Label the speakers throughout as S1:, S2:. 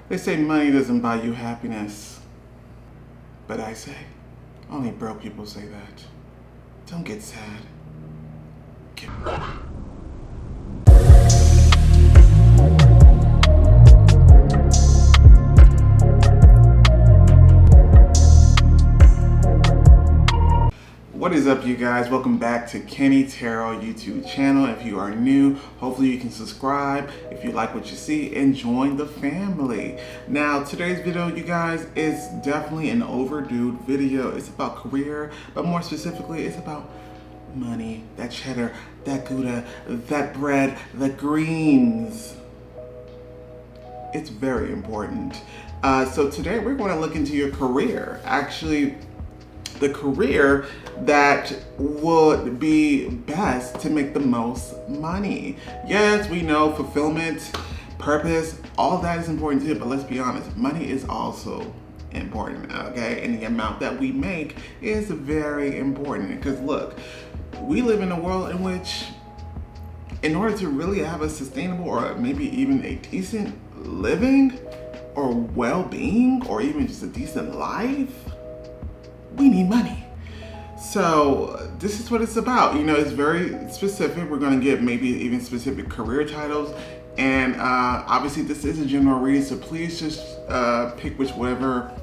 S1: They say money doesn't buy you happiness. But I say, only broke people say that. Don't get sad. Get money. What is up, you guys? Welcome back to Kenny Tarot YouTube channel. If you are new, hopefully you can subscribe if you like what you see and join the family. Now, today's video, you guys, is definitely an overdue video. It's about career, but more specifically, it's about money, that cheddar, that Gouda, that bread, the greens. It's very important. So today we're going to look into your career. Actually, the career that would be best to make the most money. Yes, we know fulfillment, purpose, all that is important too, but let's be honest, money is also important, okay? And the amount that we make is very important because look, we live in a world in which in order to really have a sustainable or maybe even a decent living or well-being or even just a decent life, we need money. So this is what it's about. You know, it's very specific. We're going to get maybe even specific career titles. And obviously this is a general reading, so please just pick whichever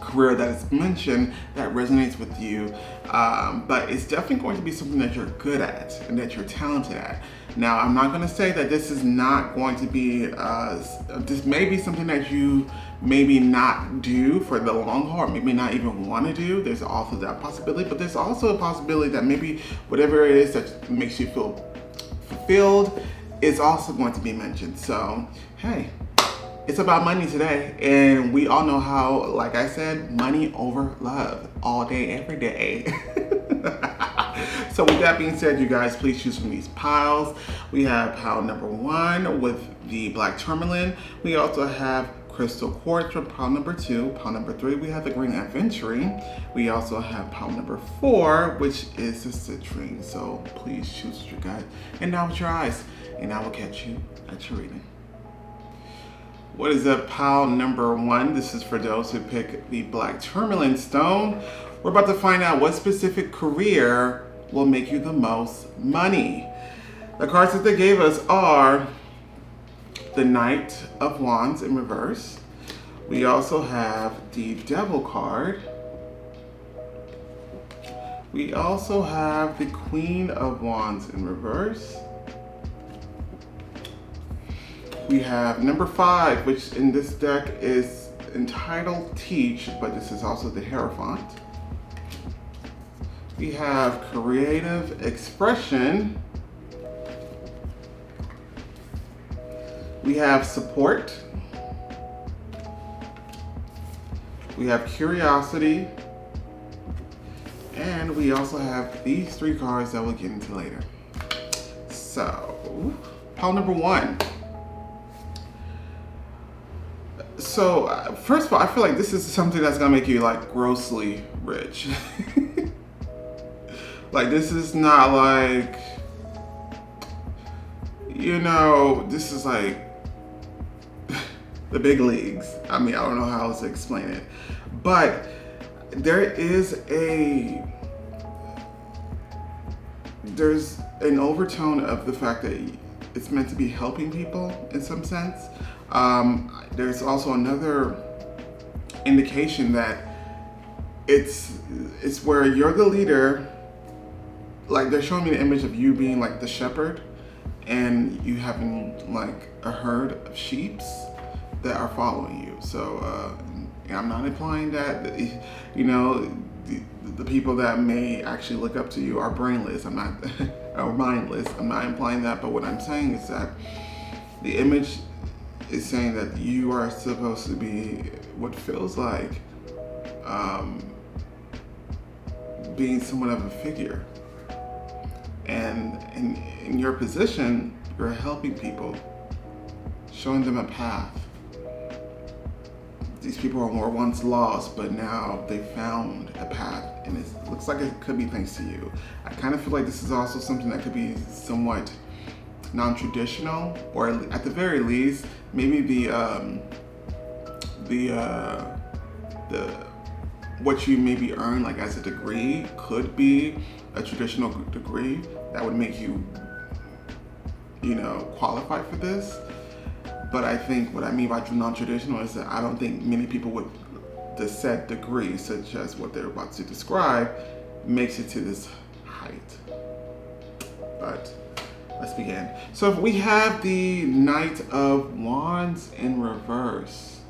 S1: career that is mentioned that resonates with you. But it's definitely going to be something that you're good at and that you're talented at. Now, I'm not going to say that this is not going to be, this may be something that you maybe not do for the long haul, or maybe not even want to do. There's also that possibility, but there's also a possibility that maybe whatever it is that makes you feel fulfilled is also going to be mentioned. So, hey, it's about money today, and we all know how, like I said, money over love all day, every day. So with that being said, you guys, please choose from these piles. We have pile number 1 with the black tourmaline. We also have crystal quartz from pile number 2. Pile number 3, we have the green aventurine. We also have pile number 4, which is the citrine. So please choose what you got. And now with your eyes, and I will catch you at your reading. What is up, pile number 1? This is for those who pick the black tourmaline stone. We're about to find out what specific career will make you the most money. The cards that they gave us are the Knight of Wands in reverse. We also have the Devil card. We also have the Queen of Wands in reverse. We have number 5, which in this deck is entitled Teach, but this is also the Hierophant. We have Creative Expression. We have Support. We have Curiosity. And we also have these 3 cards that we'll get into later. So, pile number 1. So, first of all, I feel like this is something that's gonna make you like grossly rich. Like, this is not like, you know, this is like the big leagues. I mean, I don't know how else to explain it. But there's an overtone of the fact that it's meant to be helping people in some sense. There's also another indication that it's where you're the leader. Like, they're showing me the image of you being like the shepherd and you having like a herd of sheeps that are following you. So I'm not implying that, you know, the people that may actually look up to you are brainless. I'm not, or mindless. I'm not implying that, but what I'm saying is that the image is saying that you are supposed to be what feels like being somewhat of a figure. And in your position, you're helping people, showing them a path. These people were once lost, but now they found a path, and it looks like it could be thanks to you. I kind of feel like this is also something that could be somewhat non-traditional, or at the very least, maybe the the what you maybe earn like as a degree could be a traditional degree that would make you, qualify for this. But I think what I mean by non-traditional is that I don't think many people with the said degree, such as what they're about to describe, makes it to this height. But let's begin. So if we have the Knight of Wands in reverse,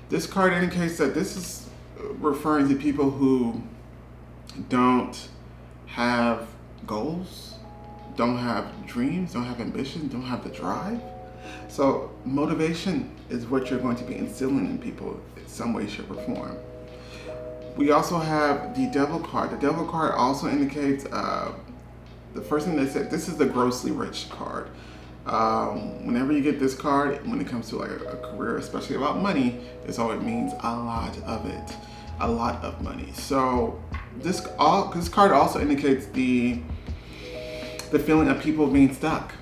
S1: this card indicates that this is referring to people who don't have goals, don't have dreams, don't have ambition, don't have the drive. So motivation is what you're going to be instilling in people in some way, shape, or form. We also have the Devil card. The Devil card also indicates, the first thing they said, this is the grossly rich card. Whenever you get this card, when it comes to like a career, especially about money, this always means a lot of it, a lot of money. So this card also indicates the feeling of people being stuck,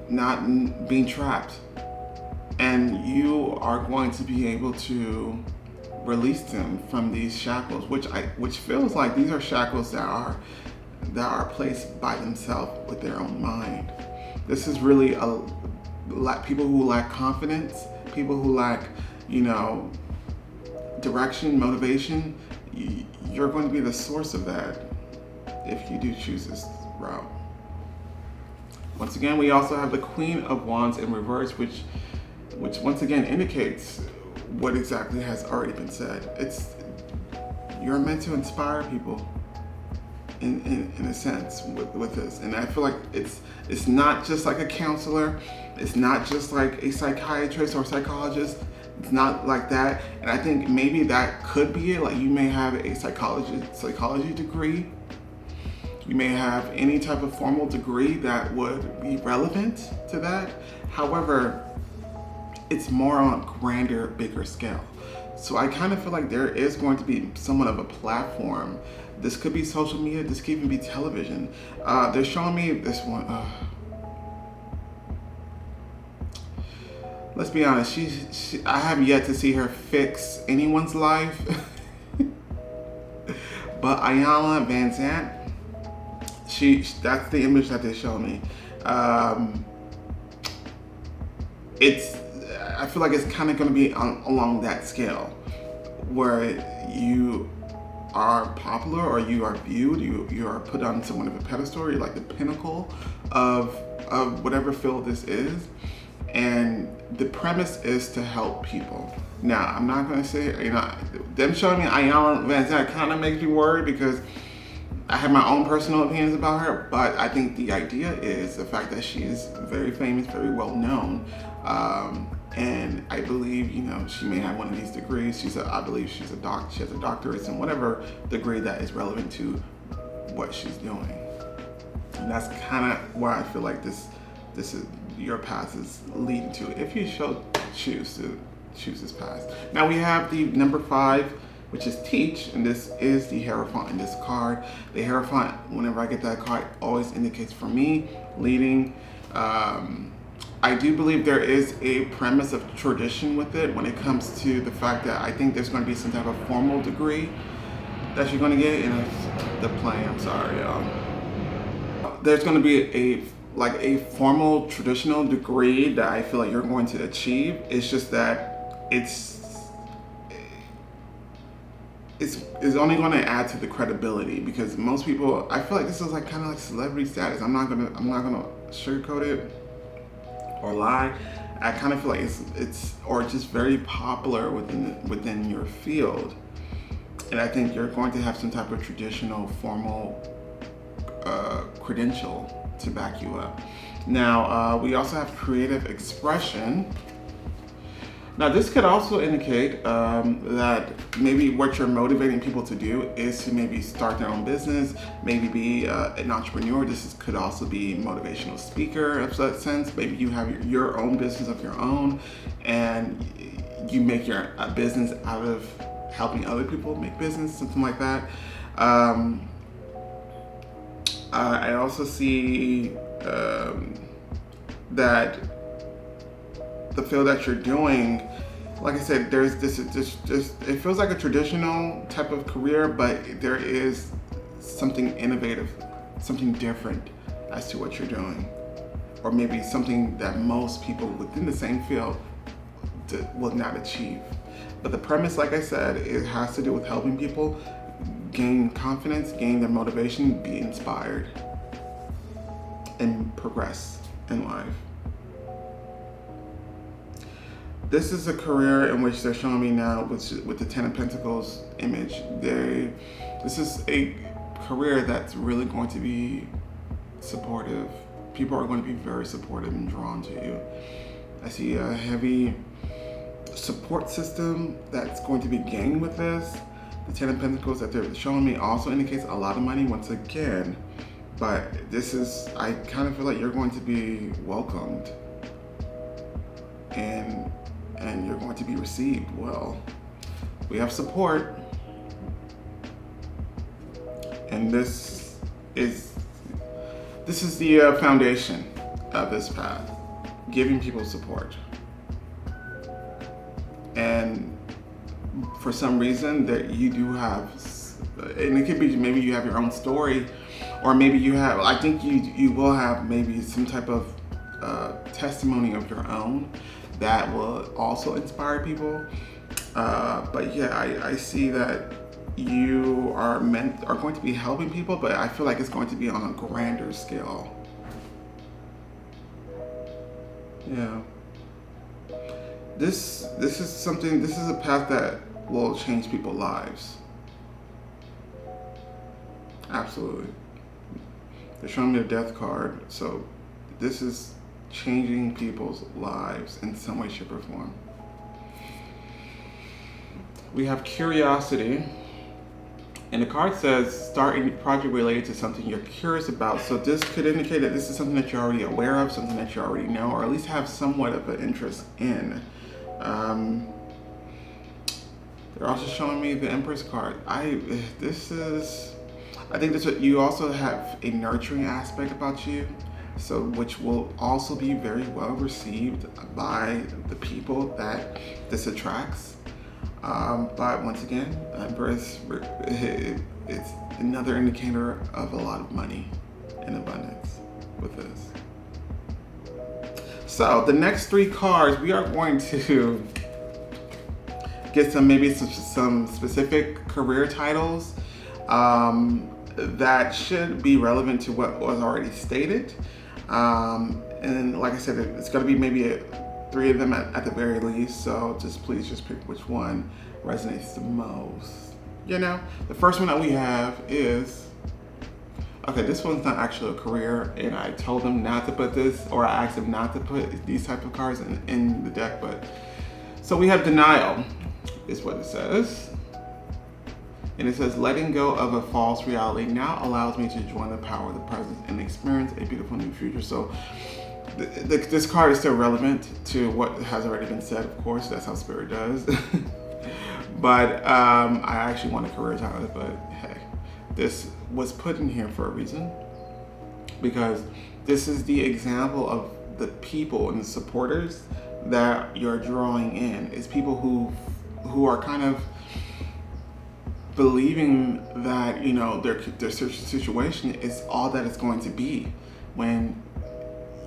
S1: not being trapped, and you are going to be able to release them from these shackles, which feels like these are shackles that are placed by themselves with their own mind. This is really people who lack confidence, people who lack, direction, motivation. You're going to be the source of that if you do choose this route. Once again, we also have the Queen of Wands in reverse, which once again indicates what exactly has already been said. You're meant to inspire people in a sense with this. And I feel like it's not just like a counselor, it's not just like a psychiatrist or psychologist. It's not like that. And I think maybe that could be it. Like you may have a psychology degree. You may have any type of formal degree that would be relevant to that. However, it's more on a grander, bigger scale. So I kind of feel like there is going to be somewhat of a platform. This could be social media, this could even be television. They're showing me this one. Let's be honest, I have yet to see her fix anyone's life. But Ayanna Van Zant, that's the image that they show me. I feel like it's kind of going to be along that scale, where you are popular or you are viewed, you are put on somewhat of a pedestal, you're like the pinnacle of whatever field this is. And the premise is to help people. Now, I'm not going to say, them showing me Ayanna Van Zant kind of makes me worried because I have my own personal opinions about her, but I think the idea is the fact that she is very famous, very well known, and I believe, she may have one of these degrees. I believe she has a doctorate in whatever degree that is relevant to what she's doing. And that's kind of where I feel like this is your path is leading to, if you choose this path. Now we have the number 5, which is teach, and this is the Hierophant in this card. The Hierophant, whenever I get that card, always indicates for me leading. I do believe there is a premise of tradition with it when it comes to the fact that I think there's going to be some type of formal degree that you're going to get in the plane. I'm sorry, y'all. There's going to be a formal traditional degree that I feel like you're going to achieve. It's just that it's only going to add to the credibility, because most people, I feel like this is like kind of like celebrity status. I'm not gonna sugarcoat it or lie. I kind of feel like it's just very popular within your field, and I think you're going to have some type of traditional formal credential to back you up. Now we also have creative expression. Now this could also indicate that maybe what you're motivating people to do is to maybe start their own business, maybe be an entrepreneur. Could also be motivational speaker in that sense. Maybe you have your own business of your own, and you make a business out of helping other people make business, something like that. I also see that the field that you're doing, like I said, there's this it feels like a traditional type of career, but there is something innovative, something different as to what you're doing, or maybe something that most people within the same field will not achieve. But the premise, like I said, it has to do with helping people gain confidence, gain their motivation, be inspired, and progress in life. This is a career in which they're showing me now with the Ten of Pentacles image. This is a career that's really going to be supportive. People are going to be very supportive and drawn to you. I see a heavy support system that's going to be gained with this. The Ten of Pentacles that they're showing me also indicates a lot of money once again. But this is, I kind of feel like you're going to be welcomed. And you're going to be received well. We have support. And this is the foundation of this path, giving people support. And for some reason that you do have, and it could be maybe you have your own story, or maybe you have, I think you will have maybe some type of testimony of your own that will also inspire people. But yeah, I see that you are going to be helping people, but I feel like it's going to be on a grander scale. Yeah. This is a path that will change people's lives. Absolutely. They're showing me a death card, so this is changing people's lives in some way, shape, or form. We have curiosity, and the card says start a project related to something you're curious about. So this could indicate that this is something that you're already aware of, something that you already know, or at least have somewhat of an interest in. They're also showing me the Empress card. I think you also have a nurturing aspect about you, so which will also be very well received by the people that this attracts. But once again, Empress, it's another indicator of a lot of money and abundance with this. So the next three cards, we are going to get some specific career titles that should be relevant to what was already stated. And like I said, it's going to be maybe three of them at the very least. So please pick which one resonates the most. You know, the first one that we have is, okay, this one's not actually a career, and I told them not to put this, or I asked them not to put these type of cards in the deck. But so we have denial, is what it says. And it says, letting go of a false reality now allows me to join the power of the present and experience a beautiful new future. So this card is still relevant to what has already been said, of course. That's how Spirit does. But I actually want a career title, but hey, this was put in here for a reason, because this is the example of the people and the supporters that you're drawing in. It's people who are kind of believing that, you know, their situation is all that it's going to be, when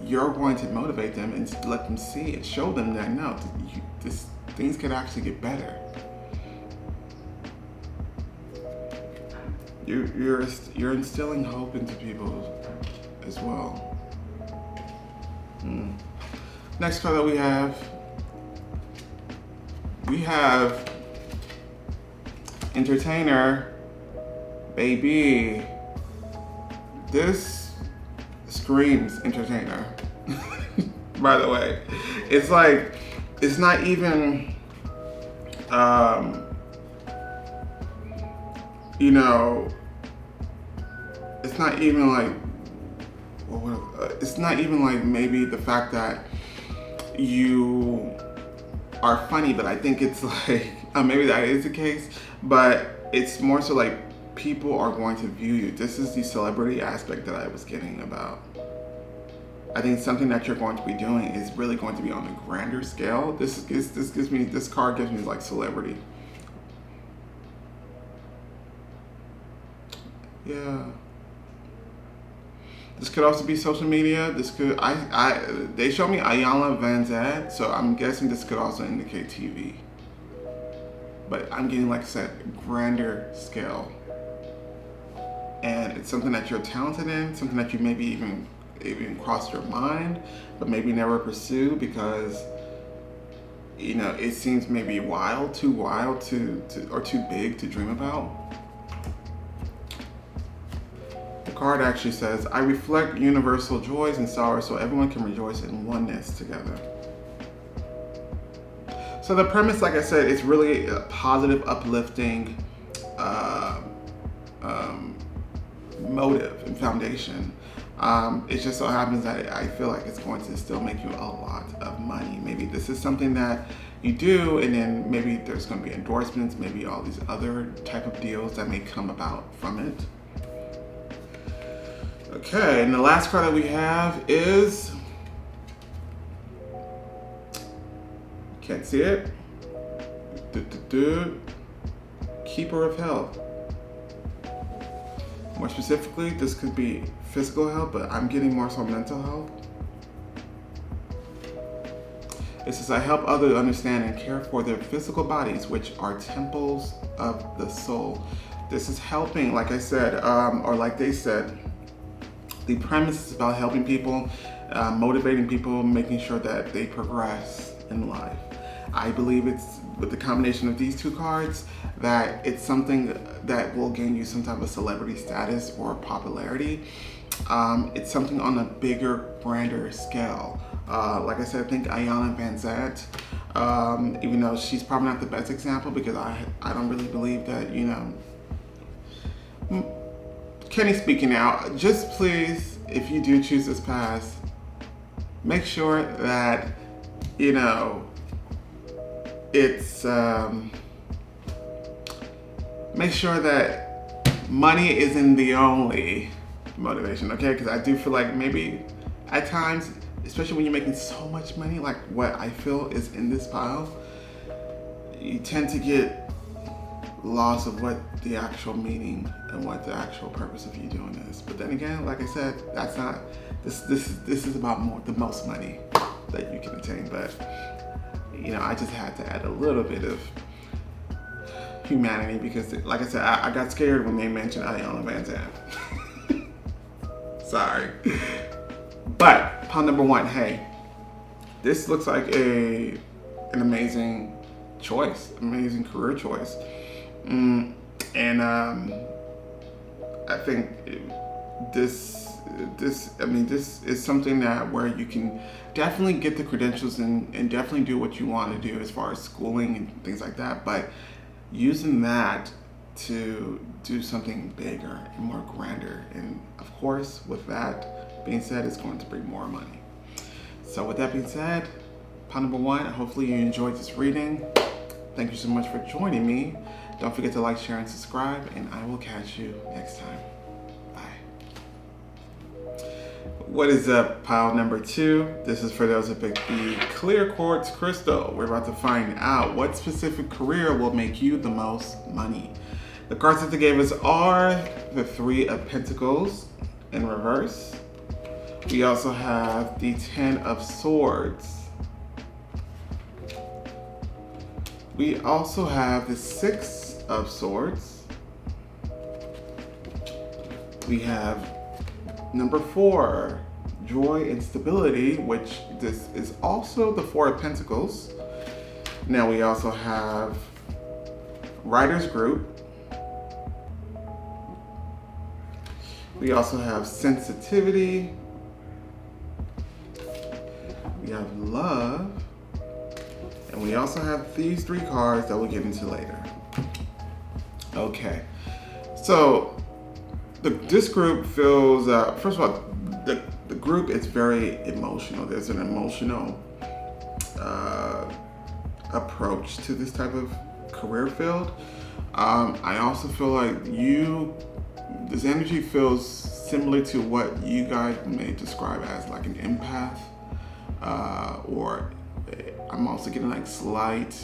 S1: you're going to motivate them and let them see and show them that no, things can actually get better. You're instilling hope into people as well. Next card that we have entertainer. Baby, this screams entertainer. By the way, it's like, it's not even you know, it's not even like, it's not even like maybe the fact that you are funny, but I think it's like, maybe that is the case, but it's more so like people are going to view you. This is the celebrity aspect that I was getting about. I think something that you're going to be doing is really going to be on a grander scale. This card gives me like celebrity. Yeah. This could also be social media. This could, they show me Ayala Van Zad, so I'm guessing this could also indicate TV. But I'm getting, like I said, grander scale. And it's something that you're talented in, something that you maybe even crossed your mind, but maybe never pursue because, you know, it seems maybe too wild or too big to dream about. The card actually says, I reflect universal joys and sorrows so everyone can rejoice in oneness together. So the premise, like I said, is really a positive, uplifting motive and foundation. It just so happens that I feel like it's going to still make you a lot of money. Maybe this is something that you do, and then maybe there's going to be endorsements, maybe all these other type of deals that may come about from it. Okay, and the last card that we have is, can't see it, Keeper of Health. More specifically, this could be physical health, but I'm getting more so mental health. It says, I help others understand and care for their physical bodies, which are temples of the soul. This is helping, like I said, or like they said, the premise is about helping people, motivating people, making sure that they progress in life. I believe it's with the combination of these two cards that it's something that will gain you some type of celebrity status or popularity. It's something on a bigger, grander scale. Like I said, I think Ayana Van Zant, even though she's probably not the best example because I don't really believe that, you know, Kenny speaking now, just please, if you do choose this path, make sure that, you know, it's, make sure that money isn't the only motivation, okay? Because I do feel like maybe at times, especially when you're making so much money, like what I feel is in this pile, you tend to get lost of what the actual meaning and what the actual purpose of you doing is. But then again, like I said, that's not, this is about the most money that you can attain. But, you know, I just had to add a little bit of humanity because, like I said, I got scared when they mentioned Ayana Van Zandt. Sorry. But pile number one, hey, this looks like an amazing choice, amazing career choice. And I think this is something that where you can definitely get the credentials and definitely do what you want to do as far as schooling and things like that, but using that to do something bigger and more grander. And of course, with that being said, it's going to bring more money. So with that being said, pile number one, hopefully you enjoyed this reading. Thank you so much for joining me. Don't forget to like, share, and subscribe, and I will catch you next time. Bye. What is up, pile number two? This is for those that pick the clear quartz crystal. We're about to find out what specific career will make you the most money. The cards that they gave us are the Three of Pentacles in reverse. We also have the Ten of Swords. We also have the Six of Swords. We have number 4, Joy and Stability, which this is also the Four of Pentacles. Now we also have Writer's Group. We also have Sensitivity. We have Love. And we also have these 3 cards that we'll get into later. Okay, so this group feels, first of all, the group is very emotional. There's an emotional approach to this type of career field. I also feel like this energy feels similar to what you guys may describe as like an empath, or I'm also getting like slight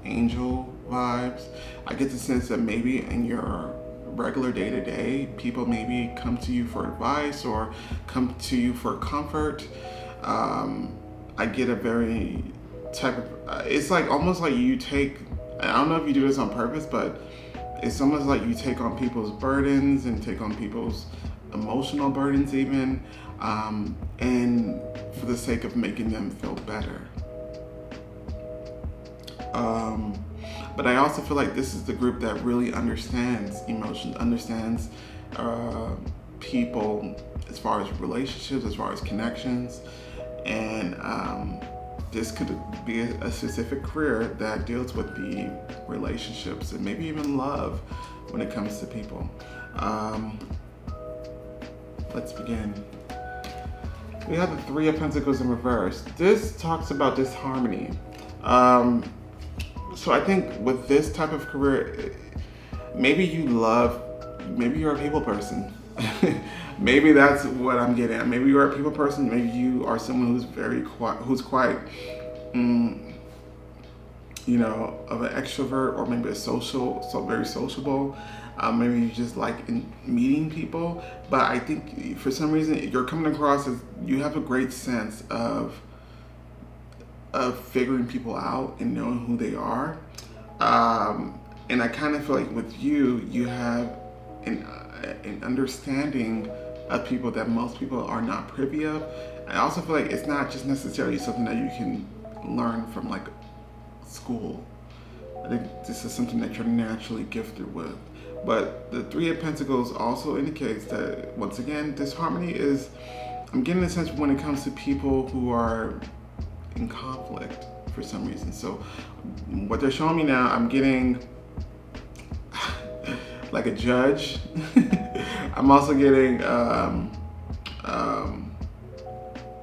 S1: angel vibes. I get the sense that maybe in your regular day-to-day, people maybe come to you for advice or come to you for comfort. I get a very type of, it's like almost like you take, I don't know if you do this on purpose, but it's almost like you take on people's burdens and take on people's emotional burdens even, and for the sake of making them feel better. But I also feel like this is the group that really understands emotions, understands people as far as relationships, as far as connections, and this could be a specific career that deals with the relationships and maybe even love when it comes to people. Let's begin. We have the Three of Pentacles in reverse. This talks about disharmony. So I think with this type of career, maybe you're a people person. Maybe that's what I'm getting at. Maybe you're a people person. Maybe you are someone who's very quiet, of an extrovert, or maybe very sociable. Maybe you just like meeting people. But I think for some reason you're coming across as you have a great sense of figuring people out and knowing who they are. And I kind of feel like with you have an understanding of people that most people are not privy of. I also feel like it's not just necessarily something that you can learn from like school. I think this is something that you're naturally gifted with. But the Three of Pentacles also indicates that, once again, disharmony is, I'm getting a sense when it comes to people who are in conflict for some reason. So what they're showing me now, I'm getting like a judge. I'm also getting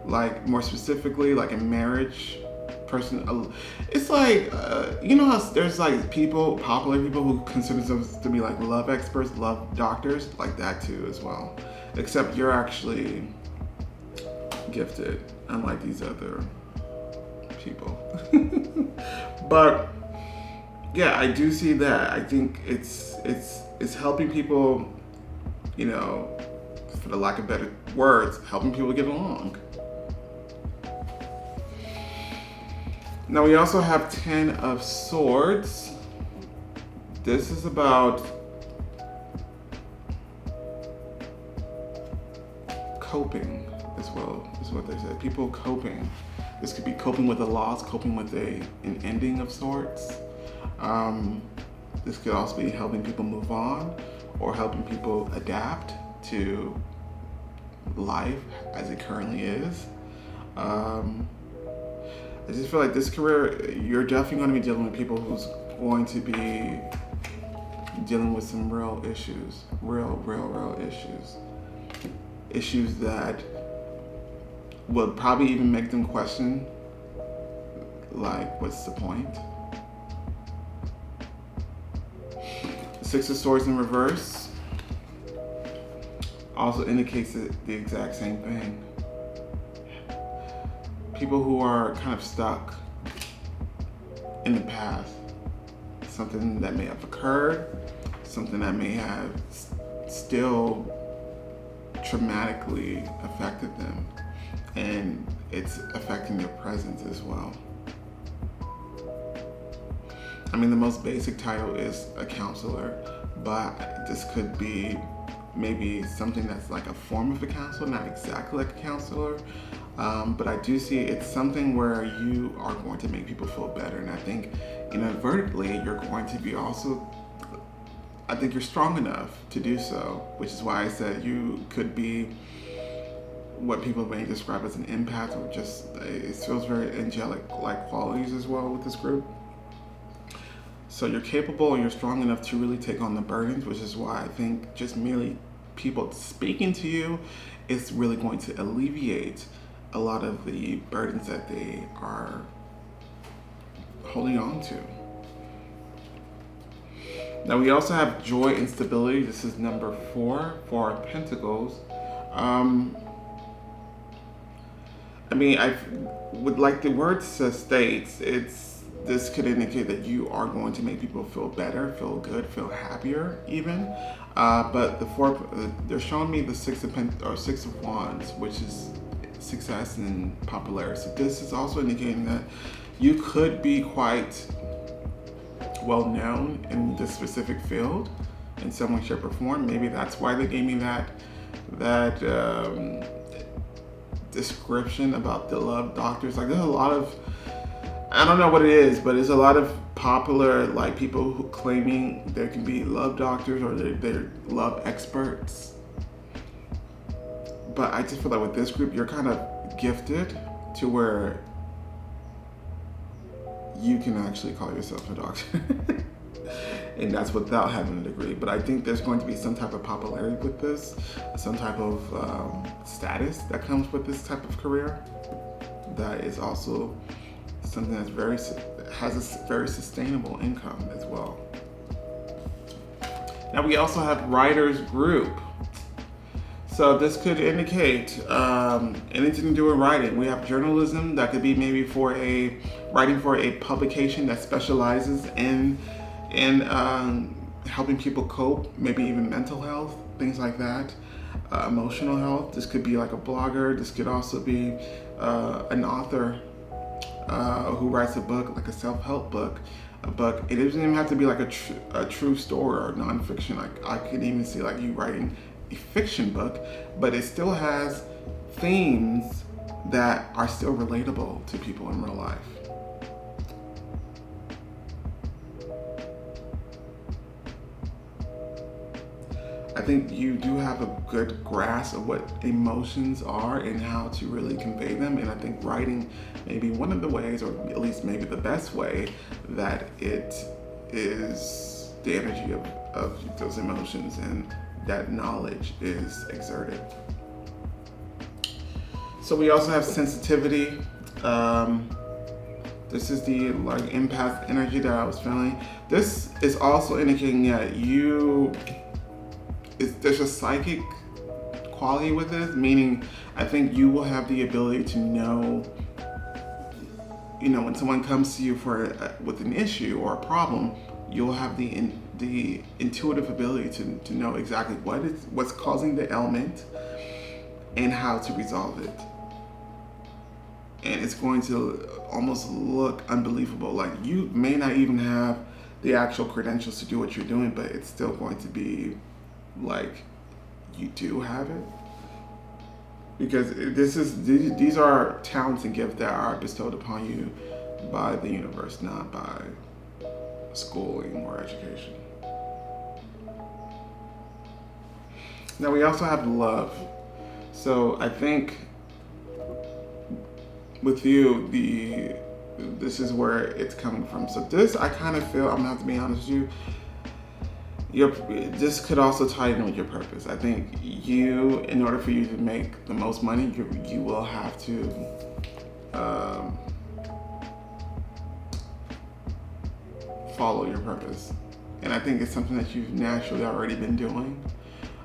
S1: like more specifically like a marriage person. It's like how there's like popular people who consider themselves to be like love experts, love doctors, like that too as well. Except you're actually gifted, unlike these other people. But yeah, I do see that. I think it's helping people, for the lack of better words, helping people get along. Now we also have 10 of Swords. This is about coping as well, is what they said. People coping. This could be coping with a loss, coping with an ending of sorts. This could also be helping people move on or helping people adapt to life as it currently is. I just feel like this career, you're definitely going to be dealing with people who's going to be dealing with some real issues, real issues. Issues that would probably even make them question, like, what's the point? Six of Swords in reverse also indicates the exact same thing. People who are kind of stuck in the past, something that may have occurred, something that may have still traumatically affected them, and it's affecting their presence as well. I mean, the most basic title is a counselor, but this could be maybe something that's like a form of a counselor, not exactly like a counselor, but I do see it's something where you are going to make people feel better, and I think inadvertently you're going to be also, I think you're strong enough to do so, which is why I said you could be what people may describe as an empath, or just, it feels very angelic-like qualities as well with this group. So you're capable and you're strong enough to really take on the burdens, which is why I think just merely people speaking to you is really going to alleviate a lot of the burdens that they are holding on to. Now we also have joy and stability. This is number 4 of Pentacles. Um, I mean, I would like the word states. This could indicate that you are going to make people feel better, feel good, feel happier, even. But they're showing me the Six of Wands, which is success and popularity. So this is also indicating that you could be quite well known in this specific field in some way, shape, or form. Maybe that's why they gave me that description about the love doctors. Like, there's a lot of, I don't know what it is, but there's a lot of popular, like, people who claiming there can be love doctors or they're love experts. But I just feel like with this group, you're kind of gifted to where you can actually call yourself a doctor. And that's without having a degree. But I think there's going to be some type of popularity with this, some type of status that comes with this type of career. That is also something that's has a very sustainable income as well. Now we also have writers group. So this could indicate anything to do with writing. We have journalism that could be maybe for writing for a publication that specializes in helping people cope, maybe even mental health, things like that, emotional health. This could be like a blogger. This could also be an author who writes a book, like a self-help book. But it doesn't even have to be like a true story or nonfiction. Like, I could even see like you writing a fiction book, but it still has themes that are still relatable to people in real life. I think you do have a good grasp of what emotions are and how to really convey them. And I think writing may be one of the ways, or at least maybe the best way, that it is the energy of those emotions and that knowledge is exerted. So we also have sensitivity. This is the like empath energy that I was feeling. This is also indicating that there's a psychic quality with this, meaning I think you will have the ability to know, when someone comes to you with an issue or a problem, you'll have the intuitive ability to know exactly what's causing the ailment and how to resolve it. And it's going to almost look unbelievable. Like, you may not even have the actual credentials to do what you're doing, but it's still going to be like you do have it, because these are talents and gifts that are bestowed upon you by the universe, not by schooling or education. Now we also have love. So I think with you, this is where it's coming from. So this, I kind of feel, I'm gonna have to be honest with you, this could also tie in with your purpose. I think in order for you to make the most money, you will have to follow your purpose. And I think it's something that you've naturally already been doing.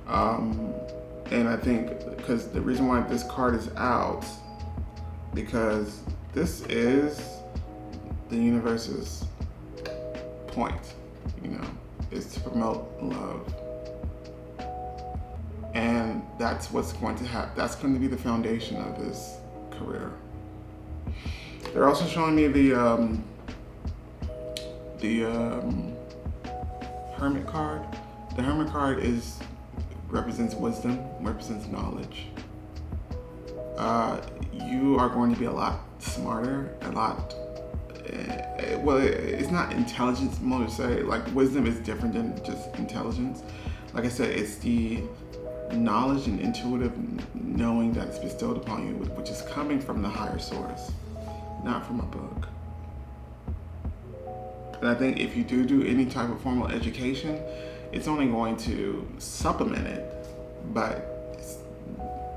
S1: And I think because the reason why this card is out, because this is the universe's point, is to promote love. And that's what's going to happen. That's going to be the foundation of this career. They're also showing me the Hermit card. The Hermit card represents wisdom, represents knowledge. You are going to be a lot smarter, it's not intelligence, more to say. Like, wisdom is different than just intelligence. Like I said, it's the knowledge and intuitive knowing that's bestowed upon you, which is coming from the higher source, not from a book. And I think if you do any type of formal education, it's only going to supplement it, but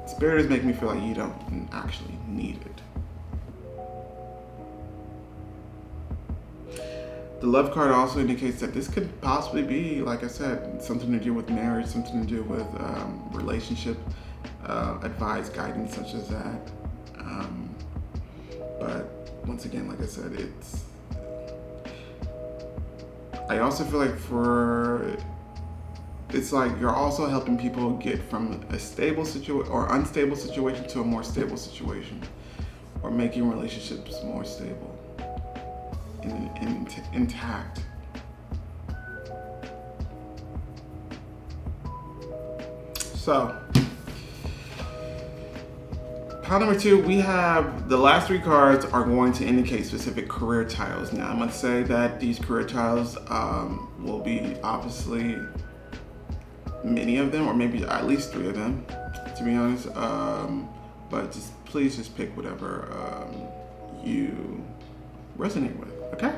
S1: Spirit is making me feel like you don't actually need it. The love card also indicates that this could possibly be, like I said, something to do with marriage, something to do with relationship, advice, guidance such as that. But once again, like I said, I also feel like it's like you're also helping people get from a stable situation or unstable situation to a more stable situation, or making relationships more stable and intact. So, pile number 2, we have the last 3 cards are going to indicate specific career titles. Now, I must say that these career titles will be obviously many of them, or maybe at least 3 of them, to be honest. But please pick whatever you resonate with. Okay.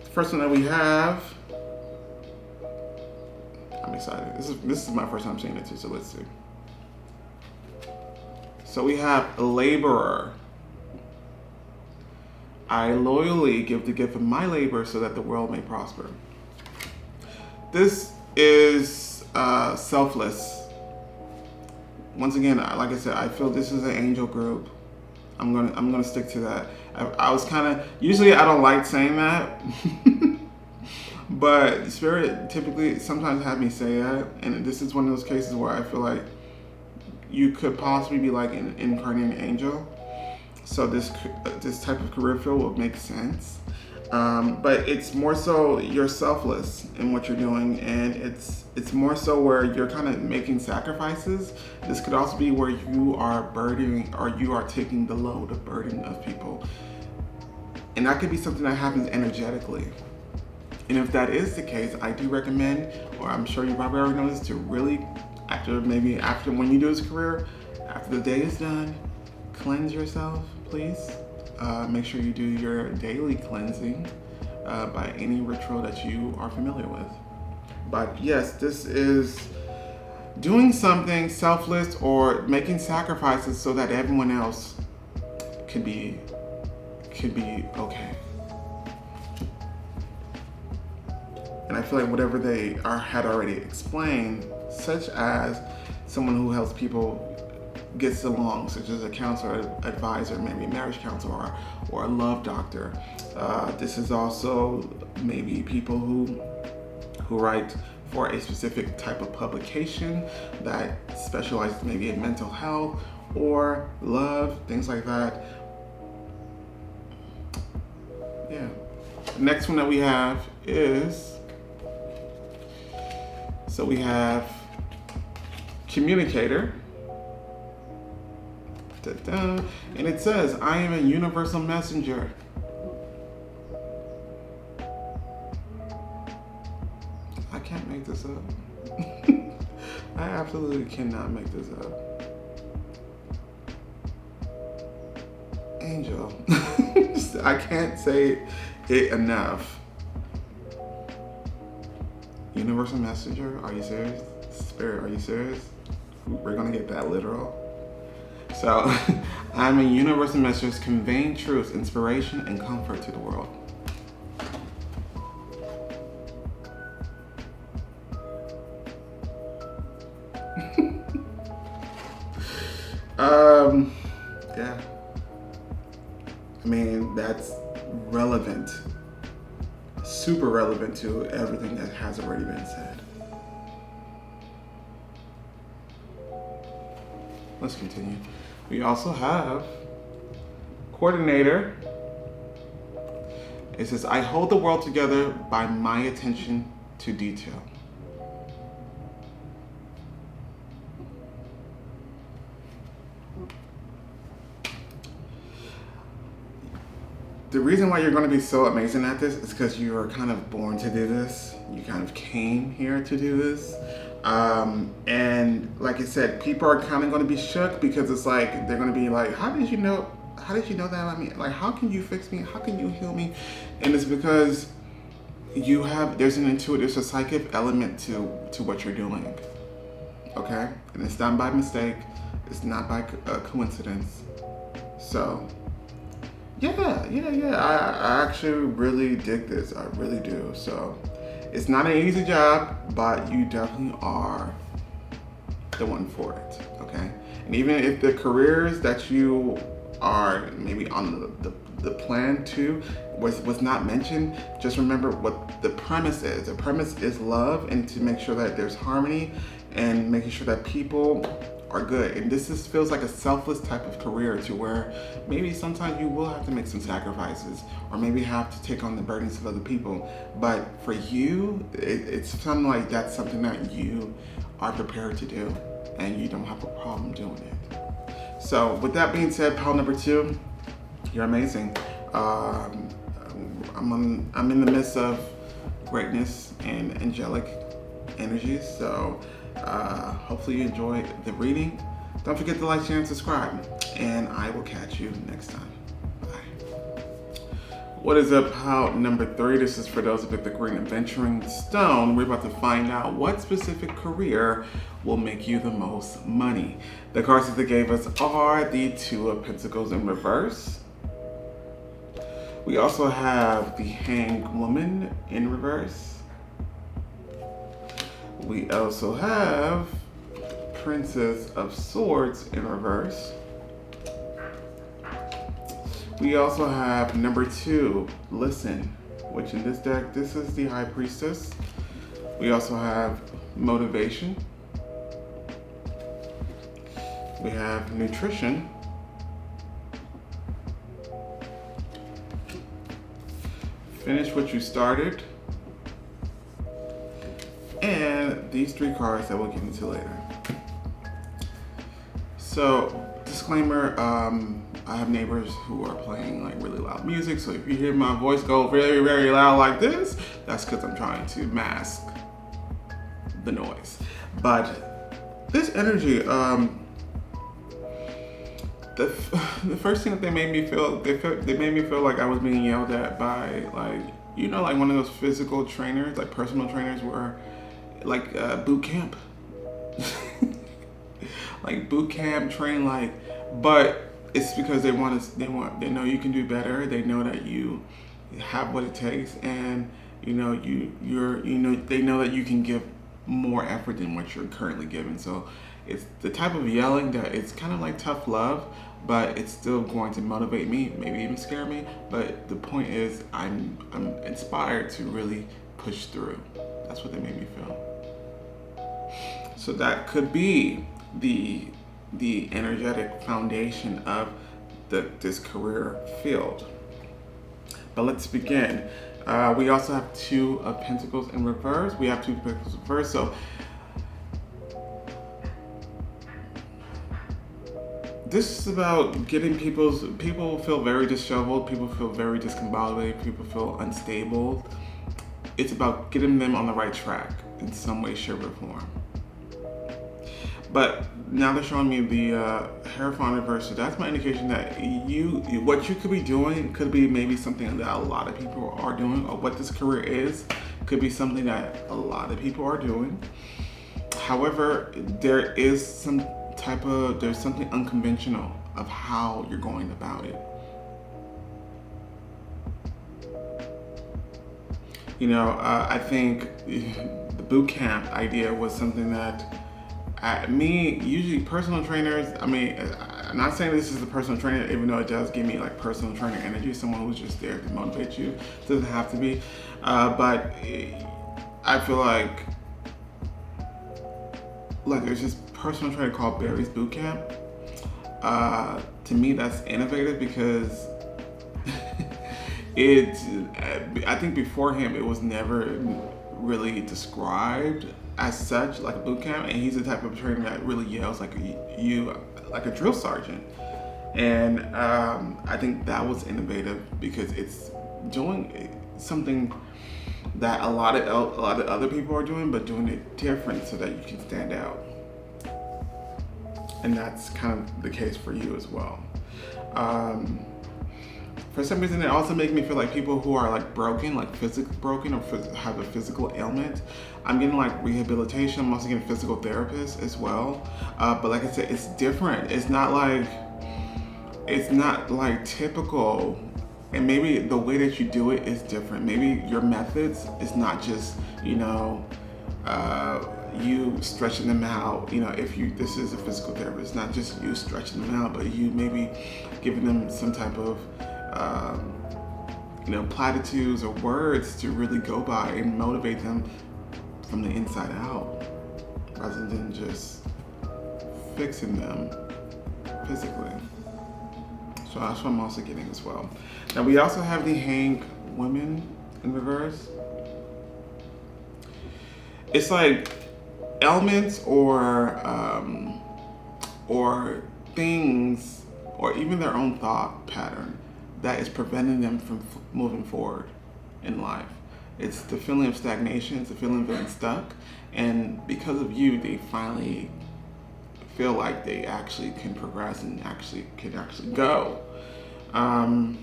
S1: The first one that we have. I'm excited. This is my first time seeing it too. So let's see. So we have laborer. I loyally give the gift of my labor so that the world may prosper. This is selfless. Once again, like I said, I feel this is an angel group. I'm gonna stick to that. I was kind of, usually I don't like saying that, but Spirit typically sometimes have me say that, and this is one of those cases where I feel like you could possibly be like an incarnated angel. So this type of career field will make sense. But it's more so you're selfless in what you're doing, and it's more so where you're kind of making sacrifices. This could also be where you are burdening, or you are taking the load of burden of people. And that could be something that happens energetically. And if that is the case, I do recommend, or I'm sure you probably already know this, to really, after when you do this career, after the day is done, cleanse yourself, please. Make sure you do your daily cleansing by any ritual that you are familiar with. But yes, this is doing something selfless or making sacrifices so that everyone else can be okay. And I feel like whatever they had already explained, such as someone who helps people gets along, such as a counselor, advisor, maybe a marriage counselor, or a love doctor. This is also maybe people who write for a specific type of publication that specializes maybe in mental health or love, things like that. Yeah. The next one that we have is, so we have communicator. And it says, I am a universal messenger. I can't make this up. I absolutely cannot make this up. Angel. I can't say it enough. Universal messenger? Are you serious? Spirit, are you serious? We're gonna get that literal. So, I'm a universal messenger conveying truth, inspiration, and comfort to the world. Yeah. I mean, that's relevant, super relevant to everything that has already been said. Let's continue. We also have coordinator. It says, I hold the world together by my attention to detail. The reason why you're going to be so amazing at this is because you are kind of born to do this. You kind of came here to do this. And like I said, people are kind of going to be shook because it's like, they're going to be like, how did you know that? I mean, like, how can you fix me? How can you heal me? And it's because there's an intuitive, there's a psychic element to what you're doing. Okay? And it's not by mistake. It's not by coincidence. So, yeah. I actually really dig this. I really do. So, it's not an easy job, but you definitely are the one for it, okay? And even if the careers that you are maybe on the plan to was not mentioned, just remember what the premise is. The premise is love, and to make sure that there's harmony and making sure that people are good. And this feels like a selfless type of career, to where maybe sometimes you will have to make some sacrifices, or maybe have to take on the burdens of other people. But for you, it's something like that's something that you are prepared to do, and you don't have a problem doing it. So with that being said, pile number 2, you're amazing. I'm in the midst of greatness and angelic energies. So hopefully you enjoy the reading. Don't forget to like, share, and subscribe. And I will catch you next time. Bye. What is up, pile number 3? This is for those with the green adventuring stone. We're about to find out what specific career will make you the most money. The cards that they gave us are the 2 of Pentacles in reverse. We also have the Hanged Woman in reverse. We also have Princess of Swords in reverse. We also have number 2, Listen, which in this deck, this is the High Priestess. We also have Motivation. We have Nutrition. Finish what you started. And these 3 cards that we'll get into later. So, disclaimer, I have neighbors who are playing like really loud music, so if you hear my voice go very, very loud like this, that's because I'm trying to mask the noise. But this energy, the first thing that they made me feel, they made me feel like I was being yelled at by, like, you know, like one of those physical trainers, like personal trainers, where like boot camp, like boot camp train, like, but it's because they know you can do better. They know that you have what it takes, and they know that you can give more effort than what you're currently giving. So it's the type of yelling that it's kind of like tough love, but it's still going to motivate me, maybe even scare me. But the point is, I'm inspired to really push through. That's what they made me feel. So that could be the energetic foundation of this career field. But let's begin. We also have 2 of Pentacles in reverse. We have 2 of Pentacles in reverse. So this is about getting people feel very disheveled, people feel very discombobulated, people feel unstable. It's about getting them on the right track in some way, shape, or form. But now they're showing me the Hierophant reverse, so that's my indication that what you could be doing could be maybe something that a lot of people are doing, or what this career is could be something that a lot of people are doing. However, there's something unconventional of how you're going about it. You know, I think the boot camp idea was something that usually personal trainers, I mean, I'm not saying this is a personal trainer, even though it does give me like personal trainer energy, someone who's just there to motivate you. It doesn't have to be. But I feel like there's this personal trainer called Barry's Boot Camp. To me, that's innovative because I think before him, it was never really described as such, like a boot camp, and he's the type of trainer that really yells like a drill sergeant. And I think that was innovative because it's doing something that a lot of other people are doing, but doing it different so that you can stand out. And that's kind of the case for you as well. For some reason, it also makes me feel like people who are like broken, like physically broken, or have a physical ailment. I'm getting like rehabilitation. I'm also getting physical therapists as well. But like I said, it's different. It's not like typical. And maybe the way that you do it is different. Maybe your methods is not just, you stretching them out. If this is a physical therapist, not just you stretching them out, but you maybe giving them some type of platitudes or words to really go by and motivate them from the inside out, rather than just fixing them physically. So that's what I'm also getting as well. Now we also have the hang women in reverse. It's like elements or things, or even their own thought pattern that is preventing them from moving forward in life. It's the feeling of stagnation. It's the feeling of being stuck. And because of you, they finally feel like they actually can progress and can go. I'm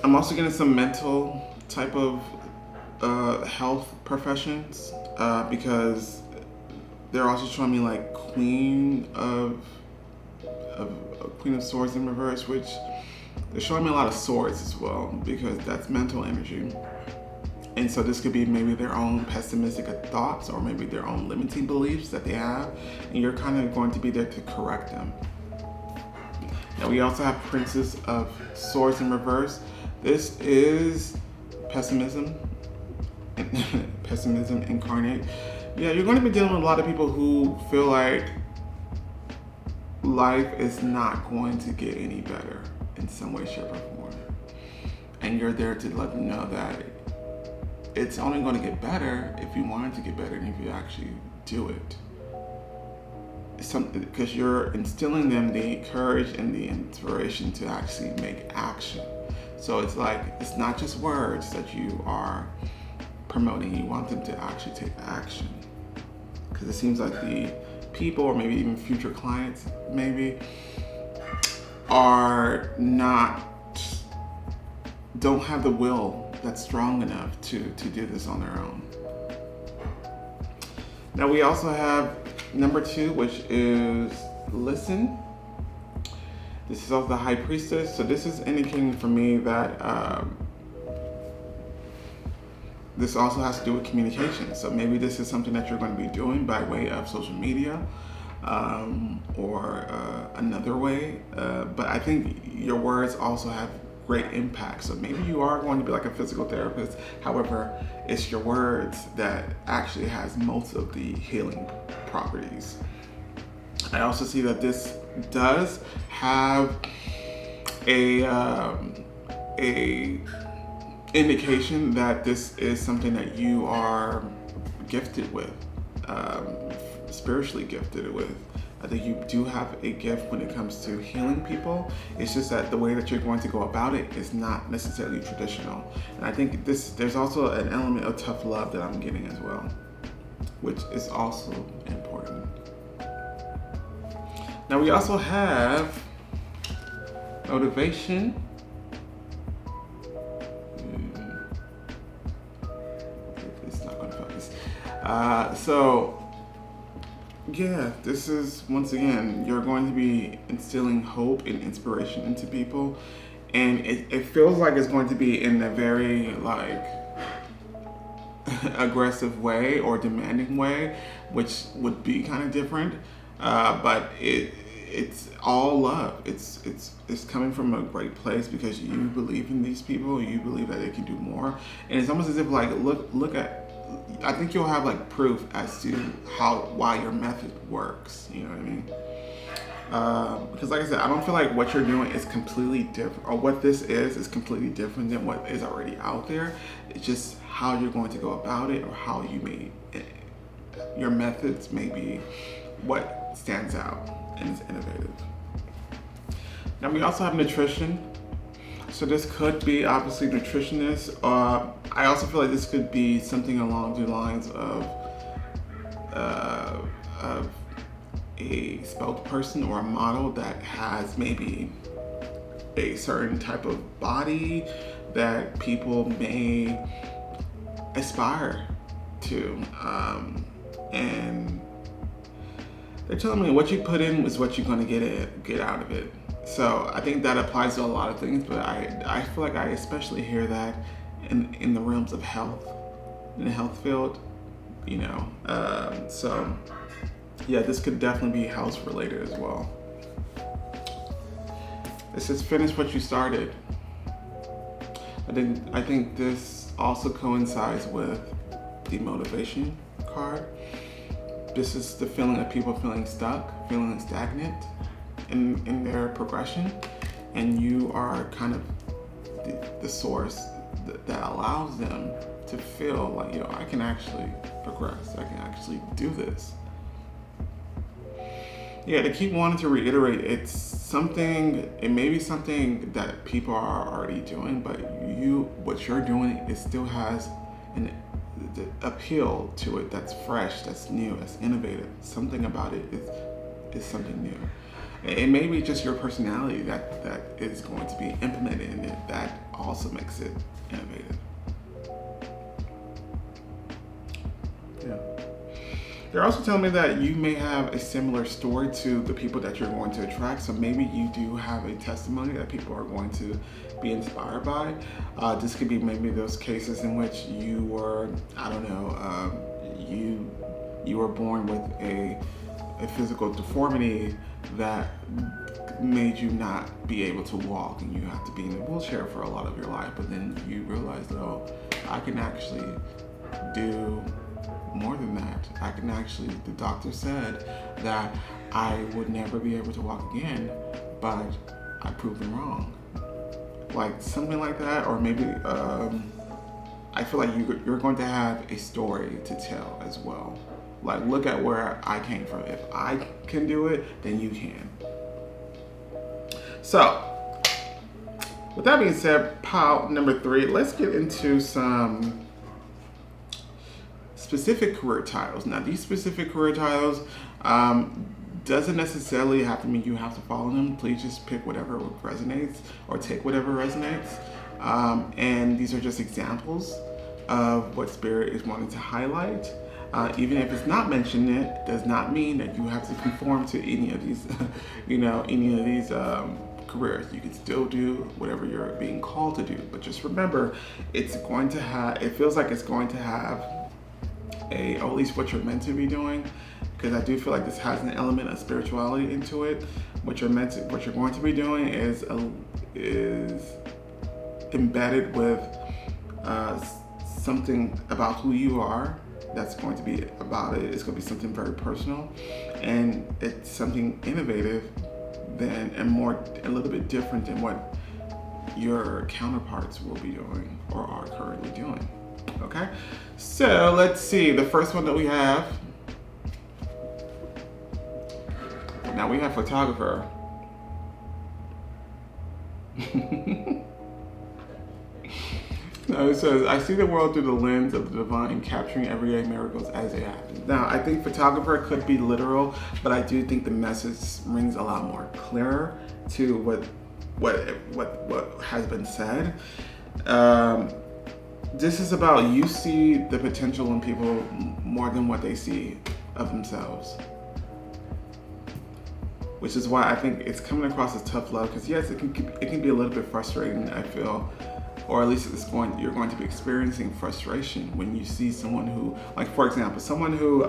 S1: also getting some mental type of health professions, because they're also showing me like Queen of Swords in reverse, which they're showing me a lot of swords as well, because that's mental energy. And so this could be maybe their own pessimistic thoughts, or maybe their own limiting beliefs that they have, and you're kind of going to be there to correct them. Now we also have Princess of Swords in reverse. This is pessimism incarnate. Yeah, you're going to be dealing with a lot of people who feel like life is not going to get any better in some way, shape, or form. And you're there to let them know that it's only going to get better if you want it to get better and if you actually do it. Because you're instilling them the courage and the inspiration to actually make action. So it's like, it's not just words that you are promoting. You want them to actually take action. Because it seems like the people, or maybe even future clients, maybe, don't have the will that's strong enough to do this on their own. Now we also have number 2, which is listen. This is also the High Priestess. So this is indicating for me that this also has to do with communication. So maybe this is something that you're going to be doing by way of social media, or another way. But I think your words also have great impact. So maybe you are going to be like a physical therapist. However, it's your words that actually has most of the healing properties. I also see that this does have a indication that this is something that you are gifted with, spiritually gifted with. I think you do have a gift when it comes to healing people. It's just that the way that you're going to go about it is not necessarily traditional. And I think there's also an element of tough love that I'm getting as well, which is also important. Now we also have motivation. It's not going to focus. Yeah, this is, once again, you're going to be instilling hope and inspiration into people. And it feels like it's going to be in a very aggressive way or demanding way, which would be kind of different. But it's all love. It's coming from a great place because you believe in these people. You believe that they can do more. And it's almost as if look at, I think you'll have proof as to why your method works. You know what I mean? Because like I said, I don't feel like what you're doing is completely different, or what this is completely different than what is already out there. It's just how you're going to go about it, or how you your methods may be what stands out and is innovative. Now we also have nutrition. So this could be obviously nutritionist. I also feel like this could be something along the lines of a spokesperson or a model that has maybe a certain type of body that people may aspire to. And they're telling me what you put in is what you're going to get out of it. So I think that applies to a lot of things, but I feel like I especially hear that in the realms of health, in the health field, So yeah, this could definitely be house related as well. It says finish what you started. I think this also coincides with the motivation card. This is the feeling of people feeling stuck, feeling stagnant in their progression, and you are kind of the source that allows them to feel like, I can actually progress, I can actually do this. Yeah, to keep wanting to reiterate, it may be something that people are already doing, but what you're doing, it still has an appeal to it that's fresh, that's new, that's innovative. Something about it is something new. It may be just your personality that is going to be implemented in it that also makes it innovative. Yeah. They're also telling me that you may have a similar story to the people that you're going to attract. So maybe you do have a testimony that people are going to be inspired by. This could be maybe those cases in which you were, you were born with a physical deformity that made you not be able to walk, and you have to be in a wheelchair for a lot of your life. But then you realize, I can actually do more than that. The doctor said that I would never be able to walk again, but I proved them wrong. Like something like that, or maybe I feel like you're going to have a story to tell as well. Like, look at where I came from. If I can do it, then you can. So, with that being said, pile number 3, let's get into some specific career titles. Now, these specific career titles doesn't necessarily have to mean you have to follow them. Please just pick whatever resonates or take whatever resonates. And these are just examples of what Spirit is wanting to highlight. Even if it's not mentioned, it does not mean that you have to conform to any of these, careers. You can still do whatever you're being called to do. But just remember, it feels like it's going to have or at least what you're meant to be doing, because I do feel like this has an element of spirituality into it. What you're going to be doing is embedded with something about who you are. That's going to be about it. It's going to be something very personal, and it's something innovative and a little bit different than what your counterparts will be doing or are currently doing. Okay, so let's see. The first one that we have. Now we have photographer. No, it says, I see the world through the lens of the divine, capturing everyday miracles as they happen. Now, I think photographer could be literal, but I do think the message rings a lot more clearer to what has been said. This is about you see the potential in people more than what they see of themselves. Which is why I think it's coming across as tough love, because yes, it can be a little bit frustrating, I feel. Or at least you're going to be experiencing frustration when you see someone who, like for example, someone who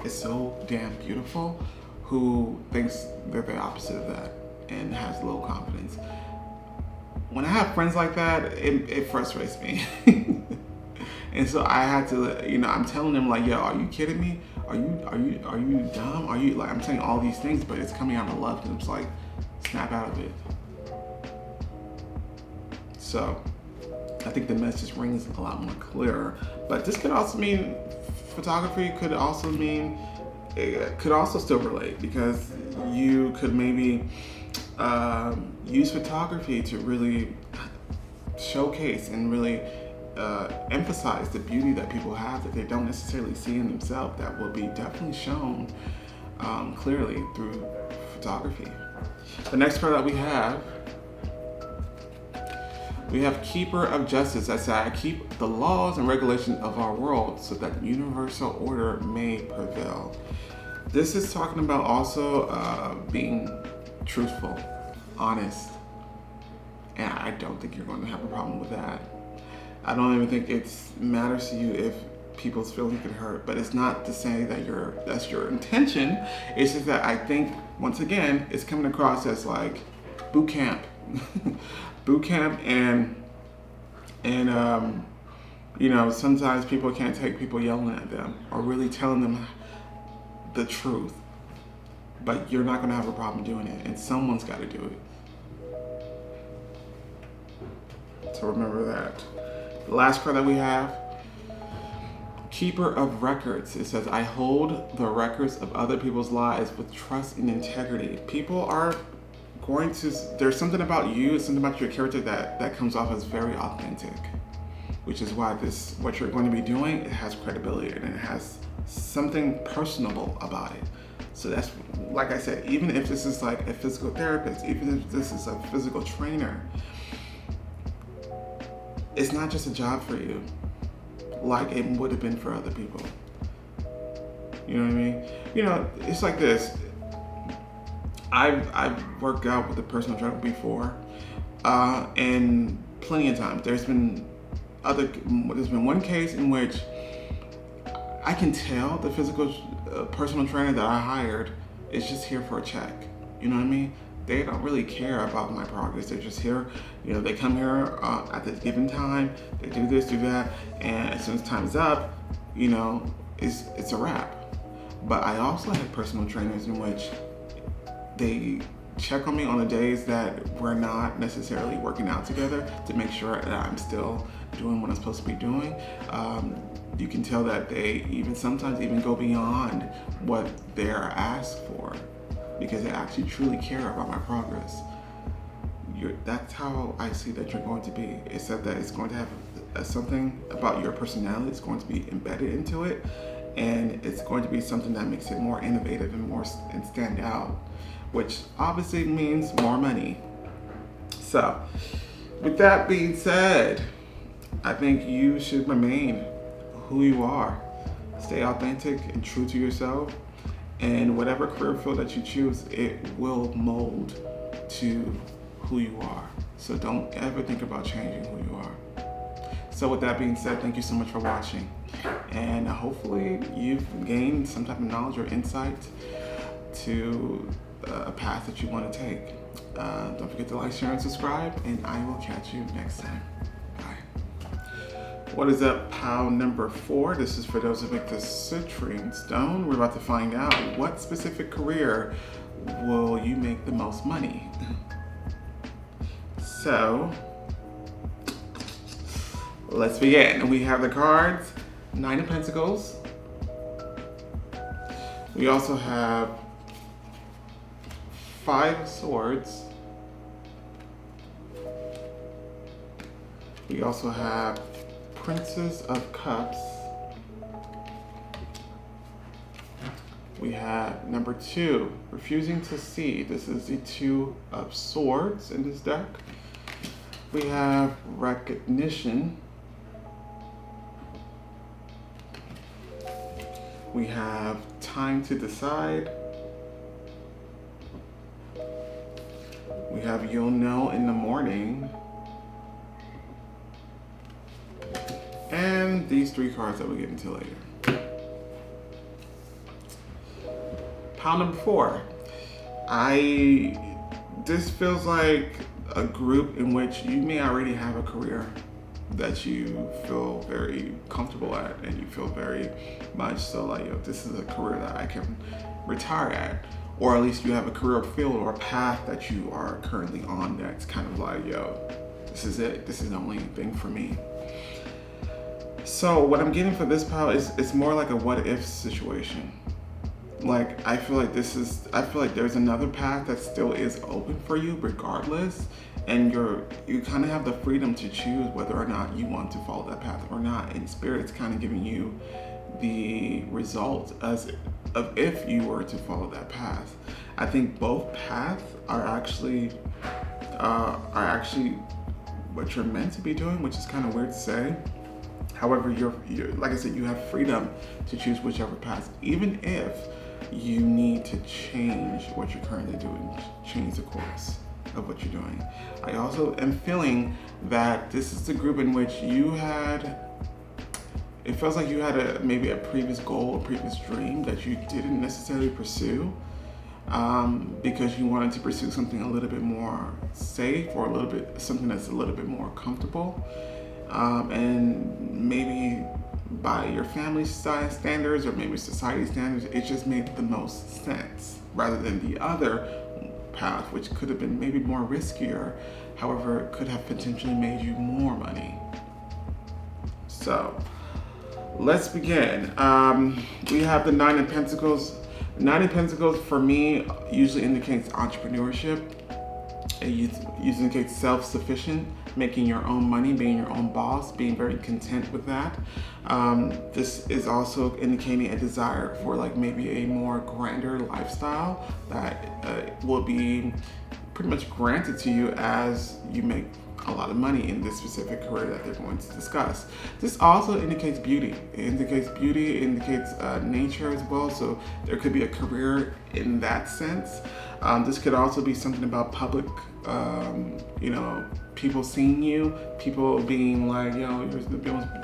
S1: is so damn beautiful, who thinks they're the opposite of that and has low confidence. When I have friends like that, it frustrates me. And so I had to, I'm telling them like, yo, are you kidding me? Are you dumb? Are you, like, I'm saying all these things, but it's coming out of love, and it's like, snap out of it. So I think the message rings a lot more clearer. But this could also mean photography could also still relate, because you could maybe use photography to really showcase and really emphasize the beauty that people have that they don't necessarily see in themselves, that will be definitely shown clearly through photography. The next part that we have keeper of justice. I say, I keep the laws and regulations of our world so that universal order may prevail. This is talking about also being truthful, honest, and I don't think you're going to have a problem with that. I don't even think it matters to you if people's feelings get hurt. But it's not to say that that's your intention. It's just that I think, once again, it's coming across as like boot camp. Boot camp, and sometimes people can't take people yelling at them or really telling them the truth. But you're not going to have a problem doing it, and someone's got to do it. So remember that. The last card that we have, Keeper of Records. It says, I hold the records of other people's lives with trust and integrity. People are going to, there's something about you, something about your character that comes off as very authentic, which is why what you're going to be doing, it has credibility and it has something personable about it. So that's, like I said, even if this is like a physical therapist, even if this is a physical trainer, it's not just a job for you like it would have been for other people. You know what I mean? It's like this. I've worked out with a personal trainer before, and plenty of times. There's been one case in which I can tell the physical personal trainer that I hired is just here for a check. You know what I mean? They don't really care about my progress. They're just here. They come here at the given time. They do this, do that, and as soon as time's up, it's a wrap. But I also had personal trainers in which they check on me on the days that we're not necessarily working out together to make sure that I'm still doing what I'm supposed to be doing. You can tell that they sometimes go beyond what they're asked for because they actually truly care about my progress. That's how I see that you're going to be. It's that it's going to have something about your personality that's going to be embedded into it, and it's going to be something that makes it more innovative and stand out, which obviously means more money. So, with that being said, I think you should remain who you are. Stay authentic and true to yourself, and whatever career field that you choose, it will mold to who you are. So don't ever think about changing who you are. So with that being said, thank you so much for watching, and hopefully you've gained some type of knowledge or insight to a path that you want to take. Don't forget to like, share, and subscribe, and I will catch you next time. Bye. What is up, pile number 4? This is for those who make the citrine stone. We're about to find out what specific career will you make the most money. So, let's begin. We have the cards, 9 of Pentacles. We also have 5 of Swords. We also have Princess of Cups. We have number 2, refusing to see. This is the 2 of Swords in this deck. We have recognition. We have time to decide. We have you'll know in the morning. And these 3 cards that we'll get into later. Pile number 4. This feels like a group in which you may already have a career that you feel very comfortable at, and you feel very much so like, this is a career that I can retire at, or at least you have a career field or a path that you are currently on that's kind of like, this is it. This is the only thing for me. So what I'm getting for this pile is it's more like a what if situation. Like, I feel like there's another path that still is open for you regardless, and you kind of have the freedom to choose whether or not you want to follow that path or not. And Spirit's kind of giving you the result of if you were to follow that path. I think both paths are actually what you're meant to be doing, which is kind of weird to say. However, you're like I said, you have freedom to choose whichever path, even if you need to change what you're currently doing, change the course of what you're doing. I also am feeling that this is the group in which you had it feels like you had maybe a previous goal, a previous dream that you didn't necessarily pursue because you wanted to pursue something a little bit more safe or something that's a little bit more comfortable. And maybe by your family standards or maybe society standards, it just made the most sense rather than the other path, which could have been maybe more riskier. However, it could have potentially made you more money. So let's begin. We have the Nine of Pentacles. Nine of Pentacles for me usually indicates entrepreneurship. It usually indicates self-sufficient, making your own money, being your own boss, being very content with that. This is also indicating a desire for like maybe a more grander lifestyle that will be pretty much granted to you as you make a lot of money in this specific career that they're going to discuss. This also indicates beauty. It indicates nature as well. So there could be a career in that sense. This could also be something about public, people seeing you, people being like,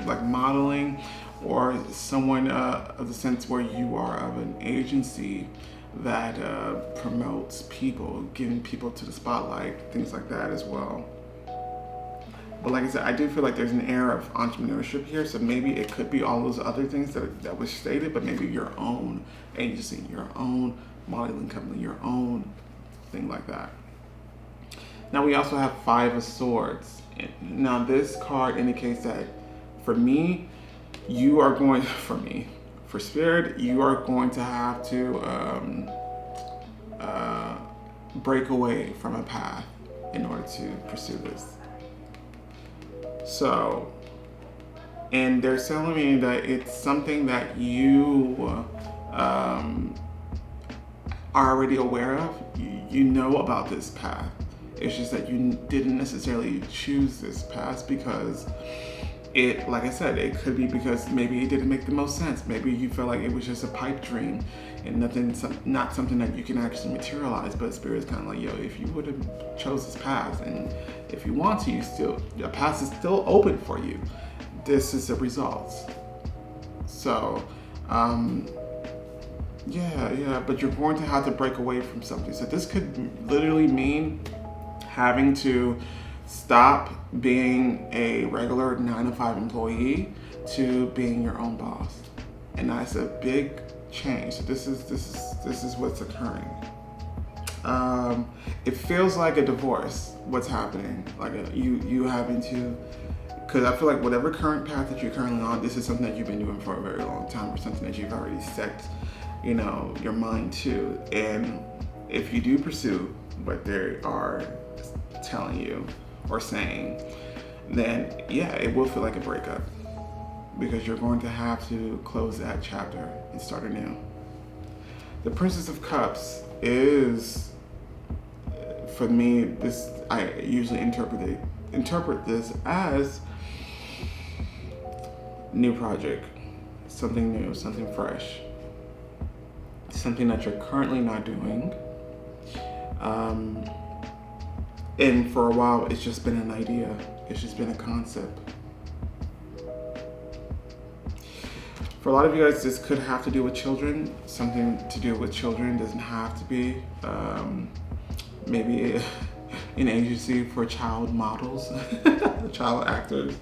S1: like modeling, or someone of the sense where you are of an agency that promotes people, getting people to the spotlight, things like that as well. But like I said, I do feel like there's an air of entrepreneurship here, so maybe it could be all those other things that was stated, but maybe your own agency, your own modeling company, your own thing like that. Now we also have Five of Swords. Now this card indicates that for me, for Spirit, you are going to have to break away from a path in order to pursue this. So, and they're telling me that it's something that you are already aware of. You know about this path. It's just that you didn't necessarily choose this path because it, like I said, it could be because maybe it didn't make the most sense. Maybe you felt like it was just a pipe dream and not something that you can actually materialize. But Spirit's kind of like, if you would have chose this path, and if you want to, the path is still open for you. This is the results. So, but you're going to have to break away from something. So this could literally mean having to stop being a regular 9-to-5 employee to being your own boss, and that's a big change. So this is what's occurring. It feels like a divorce. What's happening? Like you having to, because I feel like whatever current path that you're currently on, this is something that you've been doing for a very long time, or something that you've already set, your mind to. And if you do pursue what they are telling you or saying, then it will feel like a breakup, because you're going to have to close that chapter and start anew. The Princess of Cups is, for me, I usually interpret this as new project, something new, something fresh, something that you're currently not doing. And for a while, it's just been an idea. It's just been a concept. For a lot of you guys, this could have to do with children. Something to do with children. Doesn't have to be. Maybe an agency for child models, child actors.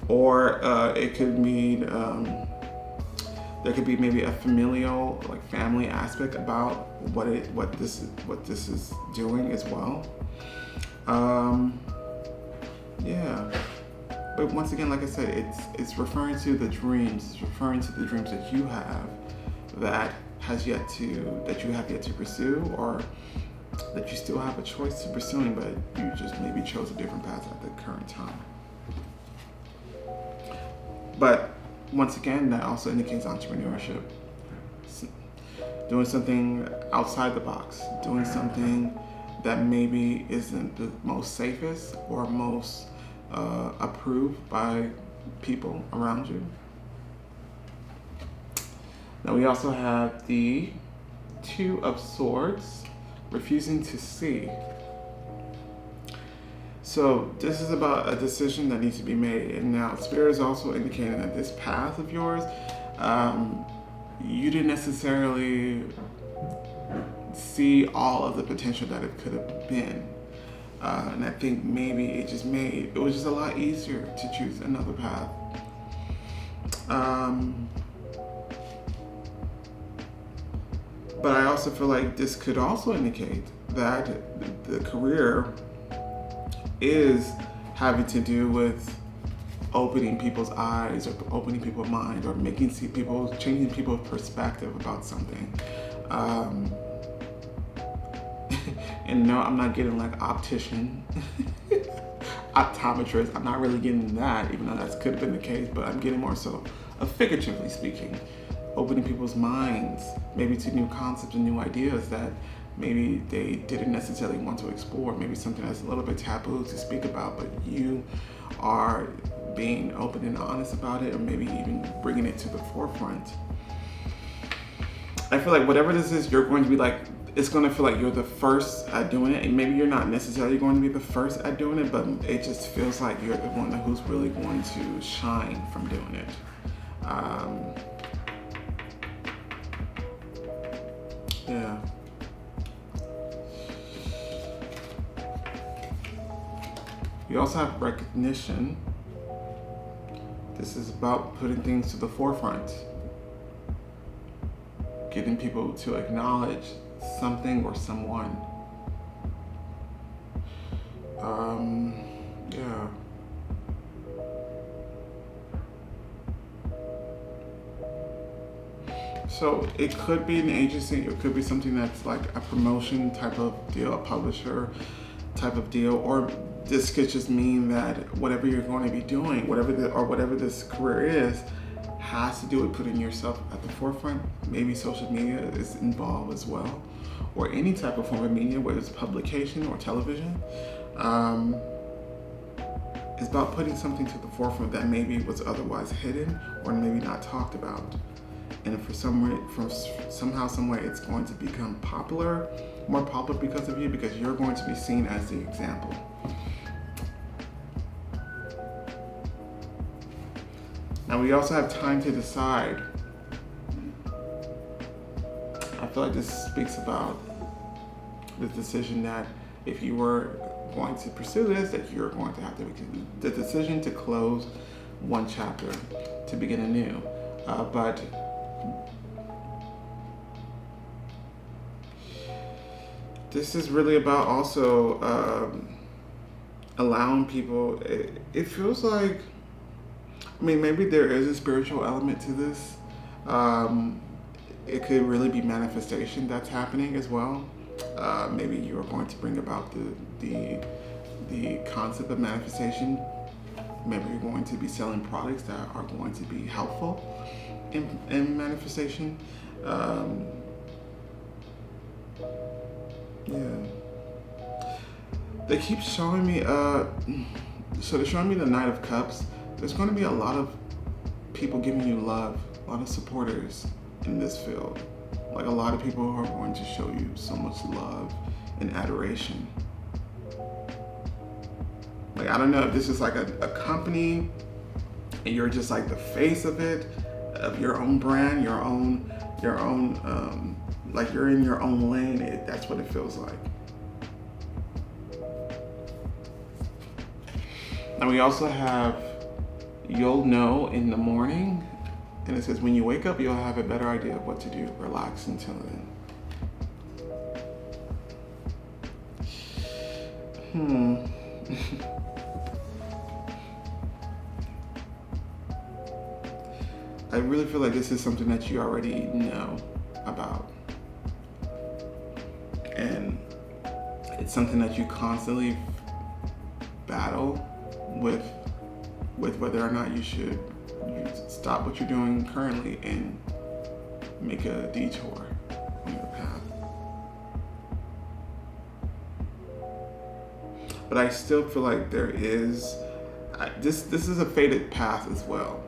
S1: Or it could mean, there could be maybe a familial, like family aspect about what this is doing as well. But once again, like I said, it's referring to the dreams. It's referring to the dreams that you have that you have yet to pursue, or that you still have a choice to pursuing, but you just maybe chose a different path at the current time. But once again, that also indicates entrepreneurship. Doing something outside the box, doing something that maybe isn't the most safest or most approved by people around you. Now we also have the Two of Swords, refusing to see. So this is about a decision that needs to be made. And now Spirit is also indicating that this path of yours, you didn't necessarily see all of the potential that it could have been. And I think maybe it was just a lot easier to choose another path. But I also feel like this could also indicate that the career is having to do with opening people's eyes or opening people's minds or changing people's perspective about something. And no, I'm not getting like optician, optometrist. I'm not really getting that, even though that could have been the case, but I'm getting more so, figuratively speaking, opening people's minds, maybe to new concepts and new ideas that maybe they didn't necessarily want to explore, maybe something that's a little bit taboo to speak about, but you are being open and honest about it, or maybe even bringing it to the forefront. I feel like whatever this is, you're going to be like, it's going to feel like you're the first at doing it, and maybe you're not necessarily going to be the first at doing it, but it just feels like you're the one who's really going to shine from doing it. Yeah. You also have recognition. This is about putting things to the forefront, getting people to acknowledge something or someone. Yeah. So it could be an agency, it could be something that's like a promotion type of deal, a publisher type of deal, or this could just mean that whatever you're going to be doing, whatever this career is, has to do with putting yourself at the forefront. Maybe social media is involved as well, or any type of form of media, whether it's publication or television. It's about putting something to the forefront that maybe was otherwise hidden or maybe not talked about. And for somehow, some way, it's going to become more popular because of you, because you're going to be seen as the example. Now we also have time to decide. I feel like this speaks about the decision that if you were going to pursue this, that you're going to have to make the decision to close one chapter, to begin anew. But this is really about also allowing people, it feels like, I mean, maybe there is a spiritual element to this. It could really be manifestation that's happening as well. Maybe you are going to bring about the concept of manifestation. Maybe you're going to be selling products that are going to be helpful in manifestation. Yeah. They keep showing me, so they're showing me the Knight of Cups. There's going to be a lot of people giving you love, a lot of supporters in this field. Like a lot of people who are going to show you so much love and adoration. Like, I don't know if this is like a company and you're just like the face of it, of your own brand, your own, like you're in your own lane. That's what it feels like. And we also have, you'll know in the morning, and it says when you wake up, you'll have a better idea of what to do. Relax until then. I really feel like this is something that you already know about. And it's something that you constantly battle with whether or not you should stop what you're doing currently and make a detour on your path. But I still feel like there is, this is a fated path as well.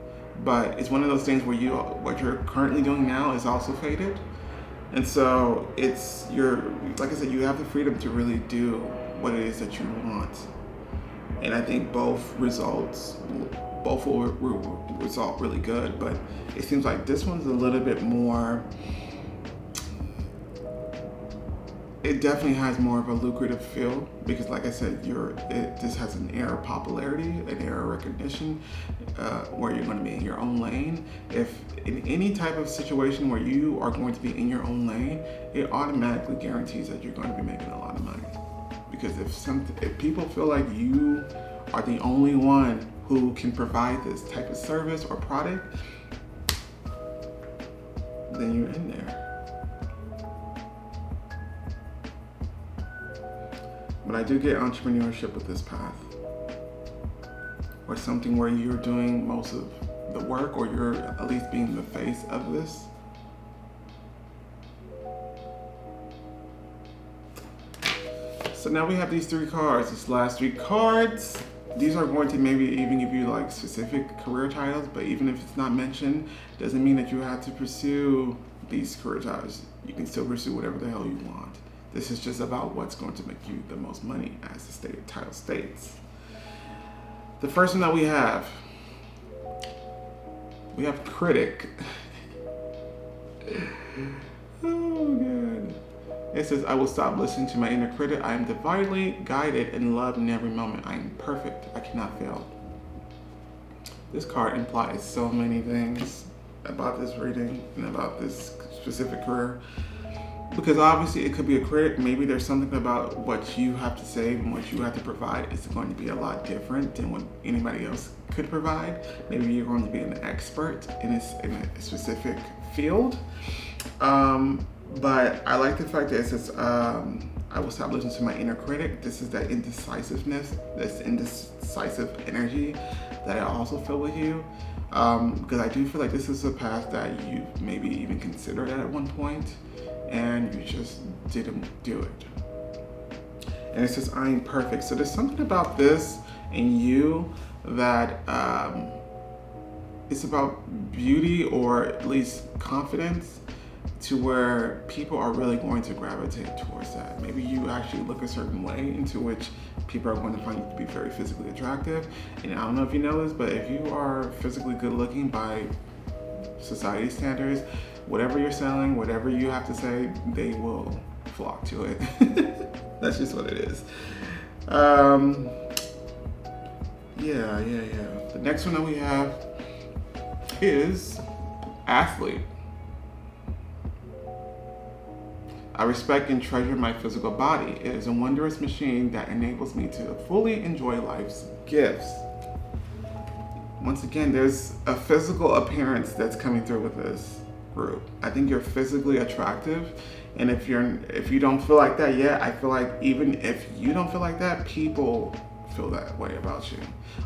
S1: But it's one of those things where what you're currently doing now is also fated. And so like I said, you have the freedom to really do what it is that you want. And I think both will result really good, but it seems like this one's a little bit more, it definitely has more of a lucrative feel, because like I said, this has an air of popularity, an air of recognition, where you're going to be in your own lane. If in any type of situation where you are going to be in your own lane, it automatically guarantees that you're going to be making a lot of money. Because if people feel like you are the only one who can provide this type of service or product, then you're in there. But I do get entrepreneurship with this path, or something where you're doing most of the work, or you're at least being the face of this. So now we have these 3 cards, these last 3 cards. These are going to maybe even give you like specific career titles, but even if it's not mentioned, doesn't mean that you have to pursue these career titles. You can still pursue whatever the hell you want. This is just about what's going to make you the most money, as the title states. The first one that we have critic. Oh, God. It says, I will stop listening to my inner critic. I am divinely guided and loved in every moment. I am perfect. I cannot fail. This card implies so many things about this reading and about this specific career. Because obviously it could be a critic. Maybe there's something about what you have to say and what you have to provide is going to be a lot different than what anybody else could provide. Maybe you're going to be an expert in a specific field. But I like the fact that it says, I will stop listening to my inner critic. This is that indecisiveness, this indecisive energy that I also feel with you. Because I do feel like this is a path that you maybe even considered at one point, and you just didn't do it. And it says, I am perfect. So there's something about this in you that it's about beauty, or at least confidence, to where people are really going to gravitate towards that. Maybe you actually look a certain way into which people are going to find you to be very physically attractive. And I don't know if you know this, but if you are physically good looking by society standards, whatever you're selling, whatever you have to say, they will flock to it. That's just what it is. Yeah. The next one that we have is athlete. I respect and treasure my physical body. It is a wondrous machine that enables me to fully enjoy life's gifts. Once again, there's a physical appearance that's coming through with this group. I think you're physically attractive, and if you don't feel like that yet, I feel like even if you don't feel like that, people feel that way about you.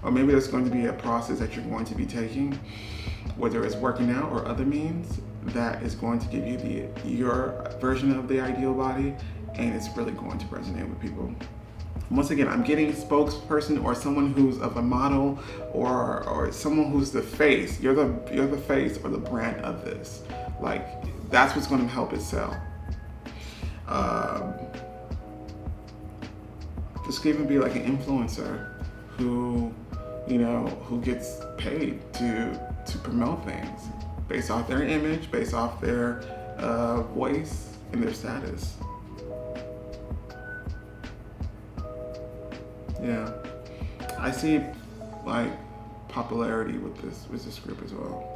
S1: Or maybe there's going to be a process that you're going to be taking, whether it's working out or other means, that is going to give you your version of the ideal body, and it's really going to resonate with people. Once again, I'm getting a spokesperson or someone who's of a model, or someone who's the face. You're the face or the brand of this. Like, that's what's going to help it sell. This could even be like an influencer who gets paid to promote things based off their image, based off their voice and their status. Yeah, I see like popularity with this group as well.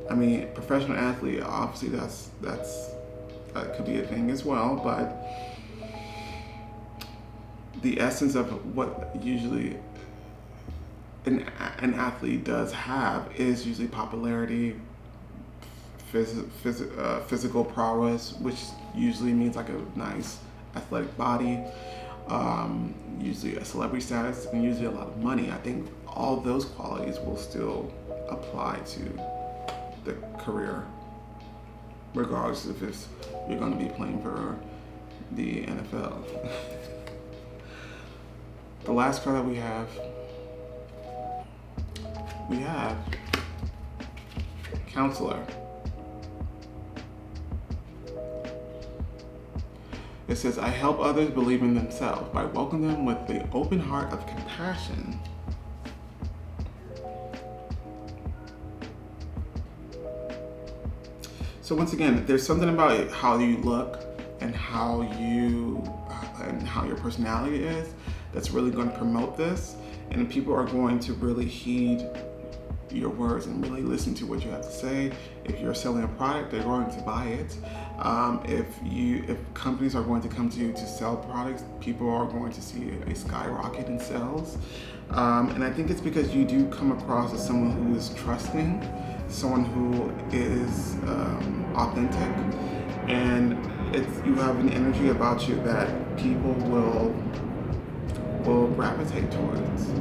S1: I mean, professional athlete, obviously that could be a thing as well, but the essence of what usually an athlete does have is usually popularity, physical prowess, which usually means like a nice athletic body, usually a celebrity status, and usually a lot of money. I think all those qualities will still apply to the career, regardless if you're going to be playing for the NFL. The last card that we have counselor. It says, I help others believe in themselves by welcoming them with the open heart of compassion. So once again, there's something about how you look and how your personality is that's really going to promote this, and people are going to really heed your words and really listen to what you have to say. If you're selling a product, they're going to buy it. If companies are going to come to you to sell products, people are going to see a skyrocket in sales. And I think it's because you do come across as someone who is trusting, someone who is authentic, and you have an energy about you that people will gravitate towards.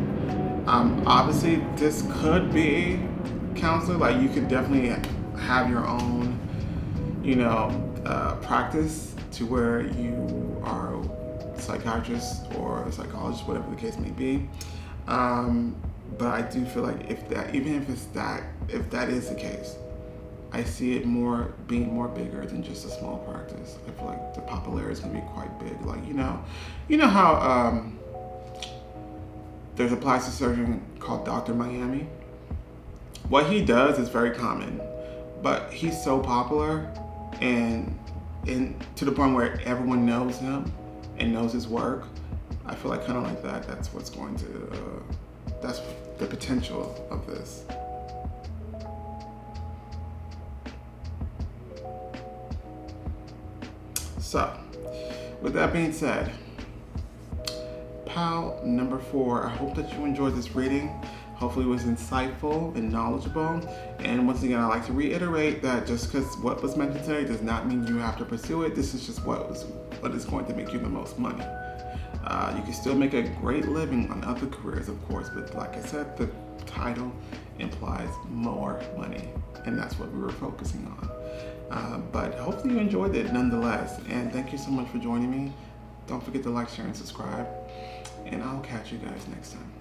S1: Obviously, this could be counselor. Like, you could definitely have your own, practice to where you are a psychiatrist or a psychologist, whatever the case may be. But I do feel like if that is the case, I see it being more bigger than just a small practice. I feel like the popularity is going to be quite big. Like, you know how there's a plastic surgeon called Dr. Miami. What he does is very common, but he's so popular and to the point where everyone knows him and knows his work. I feel like kind of like that. That's what's going to. That's the potential of this. So, with that being said, pile number 4, I hope that you enjoyed this reading. Hopefully it was insightful and knowledgeable. And once again, I like to reiterate that just because what was mentioned today does not mean you have to pursue it. This is just what is going to make you the most money. You can still make a great living on other careers, of course, but like I said, the title implies more money, and that's what we were focusing on. But hopefully you enjoyed it nonetheless, and thank you so much for joining me. Don't forget to like, share, and subscribe, and I'll catch you guys next time.